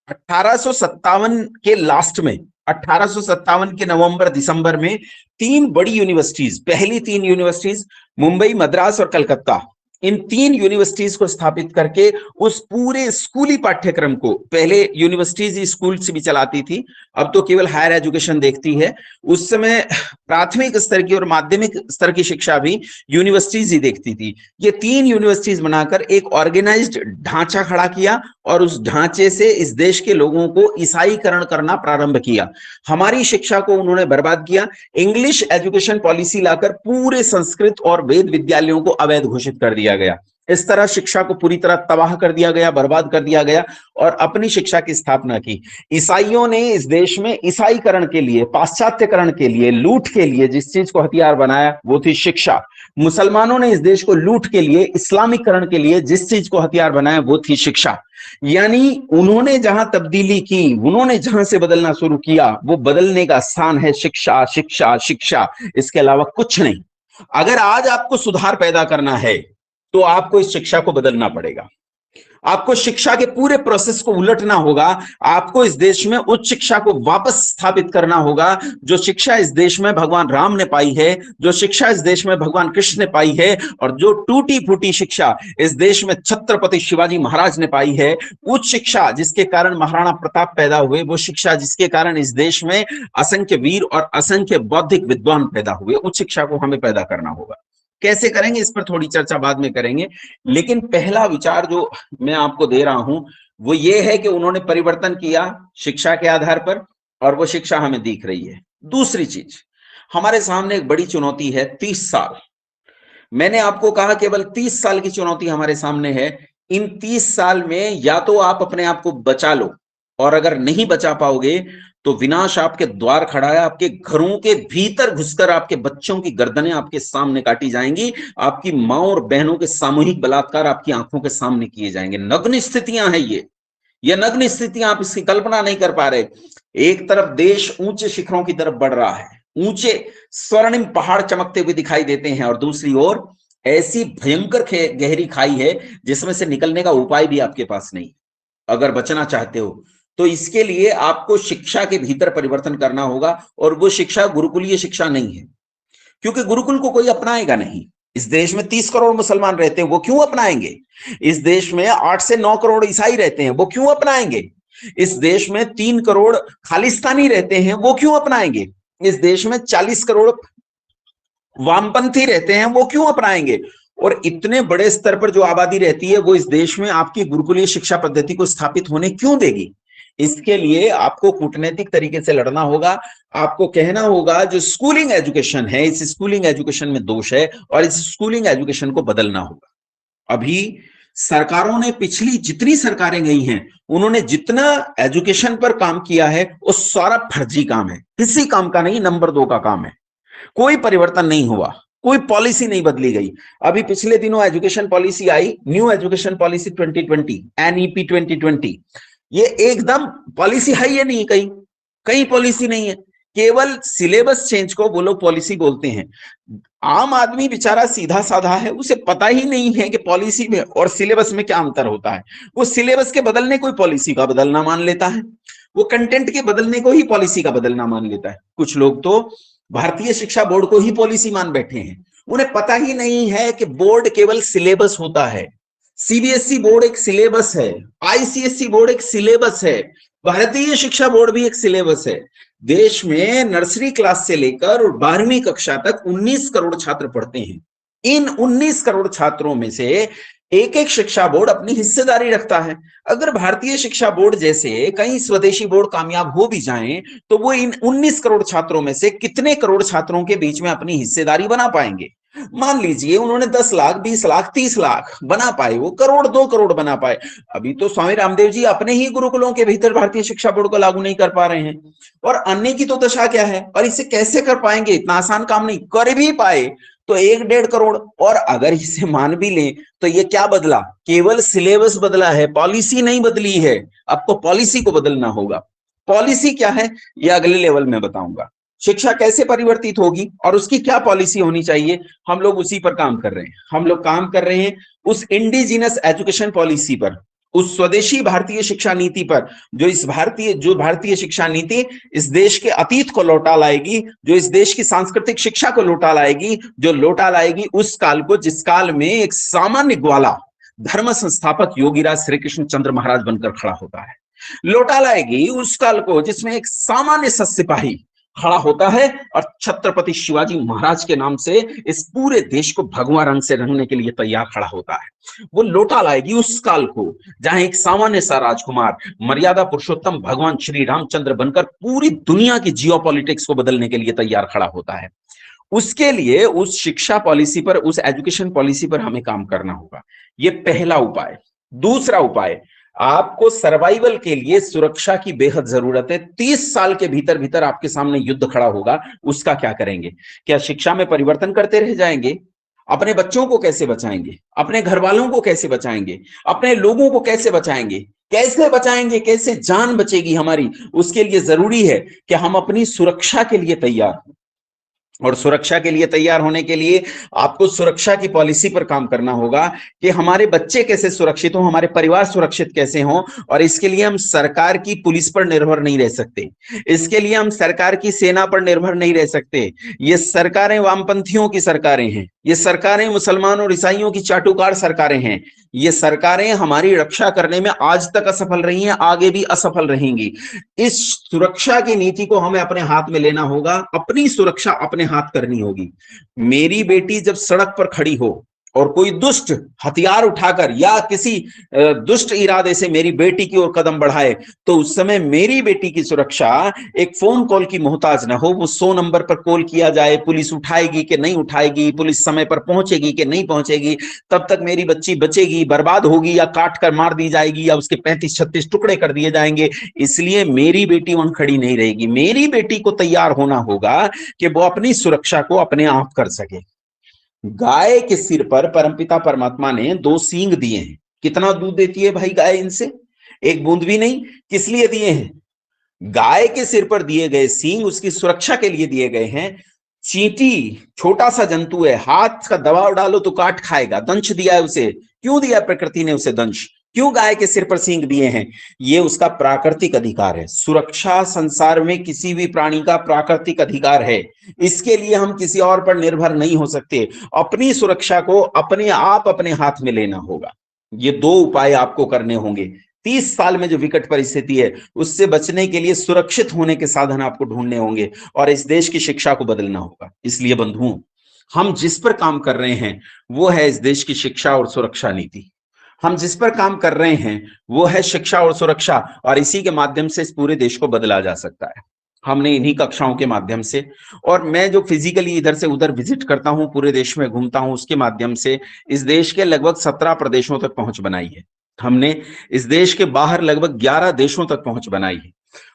Speaker 1: 1857 के लास्ट में, 1857 के नवंबर दिसंबर में 3 बड़ी यूनिवर्सिटीज, पहली 3 यूनिवर्सिटीज मुंबई, मद्रास और कलकत्ता, इन 3 यूनिवर्सिटीज को स्थापित करके उस पूरे स्कूली पाठ्यक्रम को, पहले यूनिवर्सिटीज स्कूल से भी चलाती थी, अब तो केवल हायर एजुकेशन देखती है, उस समय प्राथमिक स्तर की और माध्यमिक स्तर की शिक्षा भी यूनिवर्सिटीज ही देखती थी। ये 3 यूनिवर्सिटीज बनाकर एक ऑर्गेनाइज्ड ढांचा खड़ा किया और उस ढांचे से इस देश के लोगों को ईसाईकरण करना प्रारंभ किया। हमारी शिक्षा को उन्होंने बर्बाद किया। इंग्लिश एजुकेशन पॉलिसी लाकर पूरे संस्कृत और वेद विद्यालयों को अवैध घोषित कर दिया गया। इस तरह शिक्षा को पूरी तरह तबाह कर दिया गया, बर्बाद कर दिया गया और अपनी शिक्षा की स्थापना की। ईसाइयों ने इस देश में ईसाईकरण के लिए, पाश्चात्यकरण के लिए, लूट के लिए जिस चीज को हथियार बनाया वो थी शिक्षा। मुसलमानों ने इस देश को लूट के लिए, इस्लामीकरण के लिए जिस चीज को हथियार बनाया वो थी शिक्षा। यानी उन्होंने जहां तब्दीली की, उन्होंने जहां से बदलना शुरू किया, वो बदलने का स्थान है शिक्षा, शिक्षा, शिक्षा, इसके अलावा कुछ नहीं। अगर आज आपको सुधार पैदा करना है तो आपको इस शिक्षा को बदलना पड़ेगा। आपको शिक्षा के पूरे प्रोसेस को उलटना होगा। आपको इस देश में उच्च शिक्षा को वापस स्थापित करना होगा। जो शिक्षा इस देश में भगवान राम ने पाई है, जो शिक्षा इस देश में भगवान कृष्ण ने पाई है, और जो टूटी फूटी शिक्षा इस देश में छत्रपति शिवाजी महाराज ने पाई है, उच्च शिक्षा जिसके कारण महाराणा प्रताप पैदा हुए, वो शिक्षा जिसके कारण इस देश में असंख्य वीर और असंख्य बौद्धिक विद्वान पैदा हुए, उच्च शिक्षा को हमें पैदा करना होगा। कैसे करेंगे इस पर थोड़ी चर्चा बाद में करेंगे, लेकिन पहला विचार जो मैं आपको दे रहा हूं वो ये है कि उन्होंने परिवर्तन किया शिक्षा के आधार पर और वो शिक्षा हमें दिख रही है। दूसरी चीज, हमारे सामने एक बड़ी चुनौती है 30 साल। मैंने आपको कहा केवल 30 साल की चुनौती हमारे सामने है। इन 30 साल में या तो आप अपने आप को बचा लो, और अगर नहीं बचा पाओगे तो विनाश आपके द्वार खड़ा है। आपके घरों के भीतर घुसकर आपके बच्चों की गर्दनें आपके सामने काटी जाएंगी। आपकी मां और बहनों के सामूहिक बलात्कार आपकी आंखों के सामने किए जाएंगे। नग्न स्थितियां हैं ये नग्न स्थितियां, आप इसकी कल्पना नहीं कर पा रहे। एक तरफ देश ऊंचे शिखरों की तरफ बढ़ रहा है, ऊंचे स्वर्णिम पहाड़ चमकते हुए दिखाई देते हैं, और दूसरी ओर ऐसी भयंकर गहरी खाई है जिसमें से निकलने का उपाय भी आपके पास नहीं। अगर बचना चाहते हो तो इसके लिए आपको शिक्षा के भीतर परिवर्तन करना होगा, और वो शिक्षा गुरुकुलीय शिक्षा नहीं है, क्योंकि गुरुकुल को कोई अपनाएगा नहीं। इस देश में 30 करोड़ मुसलमान रहते हैं, वो क्यों अपनाएंगे? इस देश में 8 से 9 करोड़ ईसाई रहते हैं, वो क्यों अपनाएंगे? इस देश में 3 करोड़ खालिस्तानी रहते हैं, वो क्यों अपनाएंगे? इस देश में 40 करोड़ वामपंथी रहते हैं, वो क्यों अपनाएंगे? और इतने बड़े स्तर पर जो आबादी रहती है वो इस देश में आपकी गुरुकुलीय शिक्षा पद्धति को स्थापित होने क्यों देगी? इसके लिए आपको कूटनैतिक तरीके से लड़ना होगा। आपको कहना होगा जो स्कूलिंग एजुकेशन है, इस स्कूलिंग एजुकेशन में दोष है और इस स्कूलिंग एजुकेशन को बदलना होगा। अभी सरकारों ने, पिछली जितनी सरकारें गई हैं, उन्होंने जितना एजुकेशन पर काम किया है वो सारा फर्जी काम है, किसी काम का नहीं, नंबर 2 का काम है। कोई परिवर्तन नहीं हुआ, कोई पॉलिसी नहीं बदली गई। अभी पिछले दिनों एजुकेशन पॉलिसी आई, न्यू एजुकेशन पॉलिसी 2020, NEP 2020। ये एकदम पॉलिसी है ये नहीं, कहीं पॉलिसी नहीं है, केवल सिलेबस चेंज को वो लोग पॉलिसी बोलते हैं। आम आदमी बेचारा सीधा साधा है, उसे पता ही नहीं है कि पॉलिसी में और सिलेबस में क्या अंतर होता है। वो सिलेबस के बदलने को ही पॉलिसी का बदलना मान लेता है, वो कंटेंट के बदलने को ही पॉलिसी का बदलना मान लेता है। कुछ लोग तो भारतीय शिक्षा बोर्ड को ही पॉलिसी मान बैठे हैं। उन्हें पता ही नहीं है कि बोर्ड केवल सिलेबस होता है। CBSE बोर्ड एक सिलेबस है, ICSE बोर्ड एक सिलेबस है, भारतीय शिक्षा बोर्ड भी एक सिलेबस है। देश में नर्सरी क्लास से लेकर 12वीं कक्षा तक 19 करोड़ छात्र पढ़ते हैं। इन 19 करोड़ छात्रों में से एक एक शिक्षा बोर्ड अपनी हिस्सेदारी रखता है। अगर भारतीय शिक्षा बोर्ड जैसे कई स्वदेशी बोर्ड कामयाब हो भी जाएं तो वो इन 19 करोड़ छात्रों में से कितने करोड़ छात्रों के बीच में अपनी हिस्सेदारी बना पाएंगे? मान लीजिए उन्होंने 10 लाख, 20 लाख, 30 लाख बना पाए, वो करोड़ 2 करोड़ बना पाए। अभी तो स्वामी रामदेव जी अपने ही गुरुकुलों के भीतर भारतीय शिक्षा बोर्ड को लागू नहीं कर पा रहे हैं, और अन्य की तो दशा क्या है? और इसे कैसे कर पाएंगे? इतना आसान काम नहीं। कर भी पाए तो 1-1.5 करोड़। और अगर इसे मान भी लें तो ये क्या बदला? केवल सिलेबस बदला है, पॉलिसी नहीं बदली है। आपको पॉलिसी को बदलना होगा। पॉलिसी क्या है ये अगले लेवल में बताऊंगा। शिक्षा कैसे परिवर्तित होगी और उसकी क्या पॉलिसी होनी चाहिए, हम लोग उसी पर काम कर रहे हैं। हम लोग काम कर रहे हैं उस इंडिजिनस एजुकेशन पॉलिसी पर, उस स्वदेशी भारतीय शिक्षा नीति पर, जो भारतीय शिक्षा नीति इस देश के अतीत को लौटा लाएगी, जो इस देश की सांस्कृतिक शिक्षा को लौटा लाएगी, जो लौटा लाएगी उस काल को जिस काल में एक सामान्य ग्वाला धर्म संस्थापक योगीराज श्री कृष्ण चंद्र महाराज बनकर खड़ा होता है, लौटा लाएगी उस काल को जिसमें एक सामान्य सिपाही खड़ा होता है और छत्रपति शिवाजी महाराज के नाम से इस पूरे देश को भगवा रंग से रंगने के लिए तैयार खड़ा होता है। वो लौटा लाएगी उस काल को जहां एक सामान्य सा राजकुमार मर्यादा पुरुषोत्तम भगवान श्री रामचंद्र बनकर पूरी दुनिया की जियोपॉलिटिक्स को बदलने के लिए तैयार खड़ा होता है। उसके लिए उस शिक्षा पॉलिसी पर, उस एजुकेशन पॉलिसी पर हमें काम करना होगा। ये पहला उपाय। दूसरा उपाय, आपको सर्वाइवल के लिए सुरक्षा की बेहद जरूरत है। 30 साल के भीतर भीतर आपके सामने युद्ध खड़ा होगा, उसका क्या करेंगे? क्या शिक्षा में परिवर्तन करते रह जाएंगे? अपने बच्चों को कैसे बचाएंगे? अपने घर वालों को कैसे बचाएंगे? अपने लोगों को कैसे बचाएंगे? कैसे बचाएंगे? कैसे जान बचेगी हमारी? उसके लिए जरूरी है कि हम अपनी सुरक्षा के लिए तैयार हों। और सुरक्षा के लिए तैयार होने के लिए आपको सुरक्षा की पॉलिसी पर काम करना होगा कि हमारे बच्चे कैसे सुरक्षित हों, हमारे परिवार सुरक्षित कैसे हों। और इसके लिए हम सरकार की पुलिस पर निर्भर नहीं रह सकते, इसके लिए हम सरकार की सेना पर निर्भर नहीं रह सकते। ये सरकारें वामपंथियों की सरकारें हैं, ये सरकारें मुसलमान और ईसाइयों की चाटुकार सरकारें हैं। ये सरकारें हमारी रक्षा करने में आज तक असफल रही हैं, आगे भी असफल रहेंगी। इस सुरक्षा की नीति को हमें अपने हाथ में लेना होगा, अपनी सुरक्षा अपने हाथ करनी होगी। मेरी बेटी जब सड़क पर खड़ी हो और कोई दुष्ट हथियार उठाकर या किसी दुष्ट इरादे से मेरी बेटी की ओर कदम बढ़ाए, तो उस समय मेरी बेटी की सुरक्षा एक फोन कॉल की मोहताज ना हो। वो 100 नंबर पर कॉल किया जाए, पुलिस उठाएगी कि नहीं उठाएगी, पुलिस समय पर पहुंचेगी कि नहीं पहुंचेगी, तब तक मेरी बच्ची बचेगी, बर्बाद होगी या काट कर मार दी जाएगी या उसके 35-36 टुकड़े कर दिए जाएंगे। इसलिए मेरी बेटी वहां खड़ी नहीं रहेगी। मेरी बेटी को तैयार होना होगा कि वो अपनी सुरक्षा को अपने आप कर सके। गाय के सिर पर परमपिता परमात्मा ने 2 सींग दिए हैं। कितना दूध देती है भाई गाय इनसे? एक बूंद भी नहीं। किस लिए दिए हैं? गाय के सिर पर दिए गए सींग उसकी सुरक्षा के लिए दिए गए हैं। चींटी छोटा सा जंतु है, हाथ का दबाव डालो तो काट खाएगा। दंश दिया है उसे। क्यों दिया प्रकृति ने उसे दंश? क्यों गाय के सिर पर सींग दिए हैं? ये उसका प्राकृतिक अधिकार है। सुरक्षा संसार में किसी भी प्राणी का प्राकृतिक अधिकार है। इसके लिए हम किसी और पर निर्भर नहीं हो सकते। अपनी सुरक्षा को अपने आप अपने हाथ में लेना होगा। ये 2 उपाय आपको करने होंगे। 30 साल में जो विकट परिस्थिति है उससे बचने के लिए सुरक्षित होने के साधन आपको ढूंढने होंगे और इस देश की शिक्षा को बदलना होगा। इसलिए बंधुओं, हम जिस पर काम कर रहे हैं वो है इस देश की शिक्षा और सुरक्षा नीति। हम जिस पर काम कर रहे हैं वो है शिक्षा और सुरक्षा, और इसी के माध्यम से इस पूरे देश को बदला जा सकता है। हमने इन्हीं कक्षाओं के माध्यम से, और मैं जो फिजिकली इधर से उधर विजिट करता हूं, पूरे देश में घूमता हूं, उसके माध्यम से इस देश के लगभग 17 प्रदेशों तक पहुंच बनाई है। हमने इस देश के बाहर लगभग 11 देशों तक पहुंच बनाई है।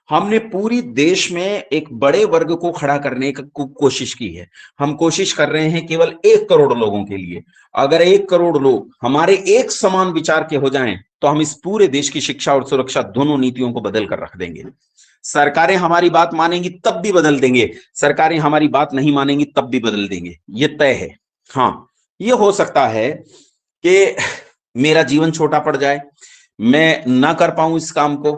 Speaker 1: हमने पूरी देश में एक बड़े वर्ग को खड़ा करने की कोशिश की है। हम कोशिश कर रहे हैं केवल 1 करोड़ लोगों के लिए। अगर 1 करोड़ लोग हमारे एक समान विचार के हो जाएं तो हम इस पूरे देश की शिक्षा और सुरक्षा दोनों नीतियों को बदल कर रख देंगे। सरकारें हमारी बात मानेंगी तब भी बदल देंगे, सरकारें हमारी बात नहीं मानेंगी तब भी बदल देंगे, ये तय है। हाँ, ये हो सकता है कि मेरा जीवन छोटा पड़ जाए, मैं ना कर पाऊं इस काम को,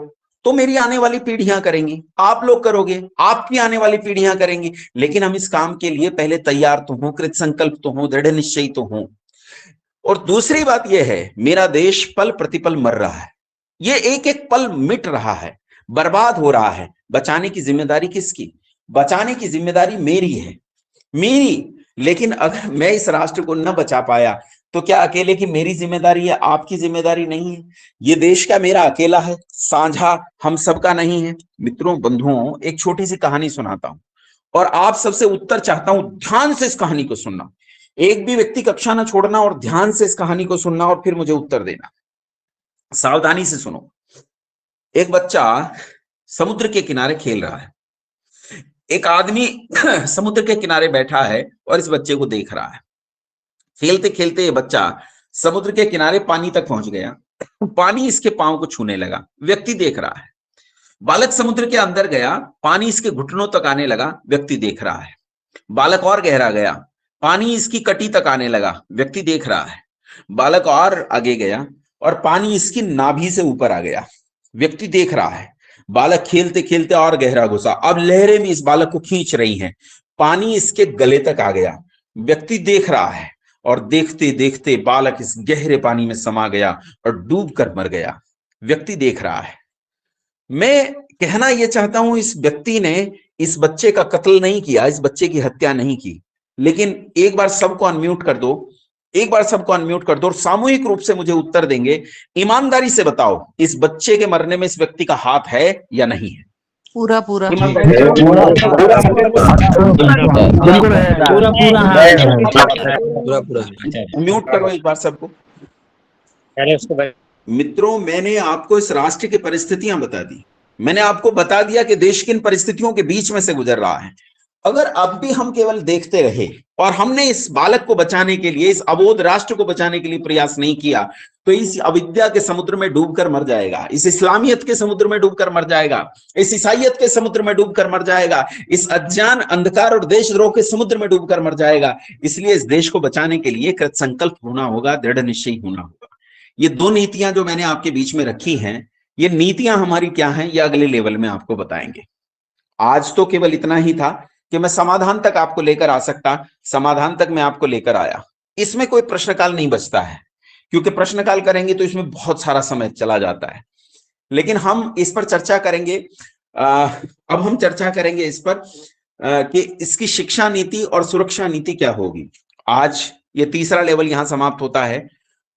Speaker 1: तो मेरी आने वाली पीढ़ियां करेंगी, आप लोग करोगे, आपकी आने वाली पीढ़ियां करेंगी। लेकिन हम इस काम के लिए पहले तैयार तो हों, कृत संकल्प तो हों, दृढ़ निश्चयी तो हों। और दूसरी बात यह है, मेरा देश पल प्रतिपल मर रहा है, ये एक एक पल मिट रहा है, बर्बाद हो रहा है। बचाने की जिम्मेदारी किसकी? बचाने की जिम्मेदारी मेरी है, मेरी। लेकिन अगर मैं इस राष्ट्र को न बचा पाया तो क्या अकेले की मेरी जिम्मेदारी है? आपकी जिम्मेदारी नहीं है? ये देश क्या मेरा अकेला है, साझा हम सबका नहीं है? मित्रों, बंधुओं, एक छोटी सी कहानी सुनाता हूं और आप सबसे उत्तर चाहता हूं। ध्यान से इस कहानी को सुनना, एक भी व्यक्ति कक्षा ना छोड़ना और ध्यान से इस कहानी को सुनना और फिर मुझे उत्तर देना। सावधानी से सुनो। एक बच्चा समुद्र के किनारे खेल रहा है। एक आदमी समुद्र के किनारे बैठा है और इस बच्चे को देख रहा है। खेलते खेलते ये बच्चा समुद्र के किनारे पानी तक पहुंच गया। पानी इसके पांव को छूने लगा, व्यक्ति देख रहा है। बालक समुद्र के अंदर गया, पानी इसके घुटनों तक आने लगा, व्यक्ति देख रहा है। बालक और गहरा गया, पानी इसकी कटी तक आने लगा, व्यक्ति देख रहा है। बालक और आगे गया और पानी इसकी नाभि से ऊपर आ गया। व्यक्ति देख रहा है, बालक खेलते खेलते और गहरा घुसा, अब लहरें भी इस बालक को खींच रही हैं, पानी इसके गले तक आ गया। व्यक्ति देख रहा है और देखते देखते बालक इस गहरे पानी में समा गया और डूब कर मर गया। व्यक्ति देख रहा है। मैं कहना यह चाहता हूं, इस व्यक्ति ने इस बच्चे का कत्ल नहीं किया, इस बच्चे की हत्या नहीं की, लेकिन एक बार सबको अनम्यूट कर दो, एक बार सबको अनम्यूट कर दो और सामूहिक रूप से मुझे उत्तर देंगे। ईमानदारी से बताओ, इस बच्चे के मरने में इस व्यक्ति का हाथ है या नहीं है?
Speaker 13: पूरा पूरा
Speaker 1: म्यूट करो एक बार सबको। मित्रों, मैंने आपको इस राष्ट्र की परिस्थितियां बता दी, मैंने आपको बता दिया कि देश किन परिस्थितियों के बीच में से गुजर रहा है। अगर अब भी हम केवल देखते रहे और हमने इस बालक को बचाने के लिए, इस अबोध राष्ट्र को बचाने के लिए प्रयास नहीं किया, तो इस अविद्या के समुद्र में डूबकर मर जाएगा, इस इस्लामियत के समुद्र में डूबकर मर जाएगा, इस ईसाइयत के समुद्र में डूबकर मर जाएगा, इस अज्ञान, अंधकार और देशद्रोह के समुद्र में डूबकर मर जाएगा। इसलिए इस देश को बचाने के लिए कृत संकल्प होना होगा, दृढ़ निश्चय होना होगा। ये दो नीतियां जो मैंने आपके बीच में रखी हैं, ये नीतियां हमारी क्या हैं, ये अगले लेवल में आपको बताएंगे। आज तो केवल इतना ही था कि मैं समाधान तक आपको लेकर आ सकता, समाधान तक मैं आपको लेकर आया। इसमें कोई प्रश्नकाल नहीं बचता है, क्योंकि प्रश्नकाल करेंगे तो इसमें बहुत सारा समय चला जाता है। लेकिन हम इस पर चर्चा करेंगे। अब हम चर्चा करेंगे इस पर कि इसकी शिक्षा नीति और सुरक्षा नीति क्या होगी। आज ये तीसरा लेवल यहां समाप्त होता है।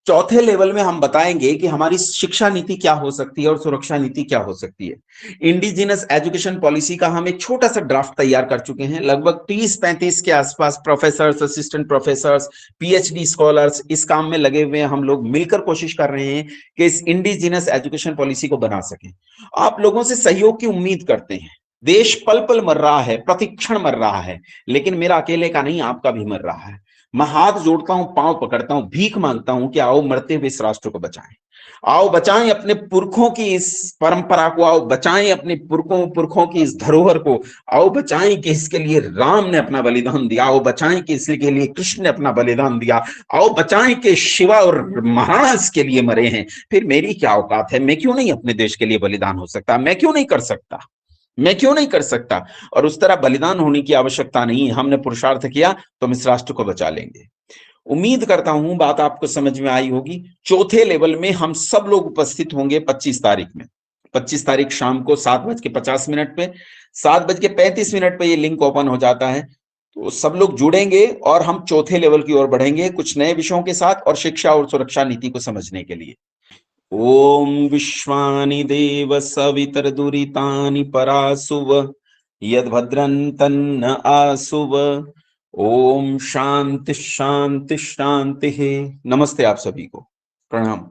Speaker 1: चौथे लेवल में हम बताएंगे कि हमारी शिक्षा नीति क्या हो सकती है और सुरक्षा नीति क्या हो सकती है। इंडिजिनस एजुकेशन पॉलिसी का हम एक छोटा सा ड्राफ्ट तैयार कर चुके हैं। लगभग 30-35 के आसपास professors, assistant professors, PhD scholars इस काम में लगे हुए हैं। हम लोग मिलकर कोशिश कर रहे हैं कि इस इंडिजिनस एजुकेशन पॉलिसी को बना सकें। आप लोगों से सहयोग की उम्मीद करते हैं। देश पल पल मर रहा है, प्रतिक्षण मर रहा है, लेकिन मेरा अकेले का नहीं, आपका भी मर रहा है। मैं हाथ जोड़ता हूं, पांव पकड़ता हूं, भीख मांगता हूं कि आओ मरते हुए इस राष्ट्र को बचाएं, आओ बचाएं अपने पुरखों की इस परंपरा को, आओ बचाएं अपने पुरखों की इस धरोहर को, आओ बचाएं कि इसके लिए राम ने अपना बलिदान दिया, आओ बचाएं कि इसके लिए कृष्ण ने अपना बलिदान दिया, आओ बचाएं कि शिवा और महाराणा इसके लिए मरे हैं। फिर मेरी क्या औकात है? मैं क्यों नहीं अपने देश के लिए बलिदान हो सकता? मैं क्यों नहीं कर सकता? मैं क्यों नहीं कर सकता? और उस तरह बलिदान होने की आवश्यकता नहीं है। हमने पुरुषार्थ किया तो हम इस राष्ट्र को बचा लेंगे। उम्मीद करता हूं बात आपको समझ में आई होगी। चौथे लेवल में हम सब लोग उपस्थित होंगे 25 तारीख में। 25 तारीख शाम को 7:50 पे, 7:35 पे ये लिंक ओपन हो जाता है। तो सब लोग जुड़ेंगे और हम चौथे लेवल की ओर बढ़ेंगे कुछ नए विषयों के साथ और शिक्षा और सुरक्षा नीति को समझने के लिए। ओम विश्वानि देव सवितर दुरितानि परासुव यद्भद्रं तन्न आसुव। ओम शांति शांति शांति। नमस्ते आप सभी को, प्रणाम।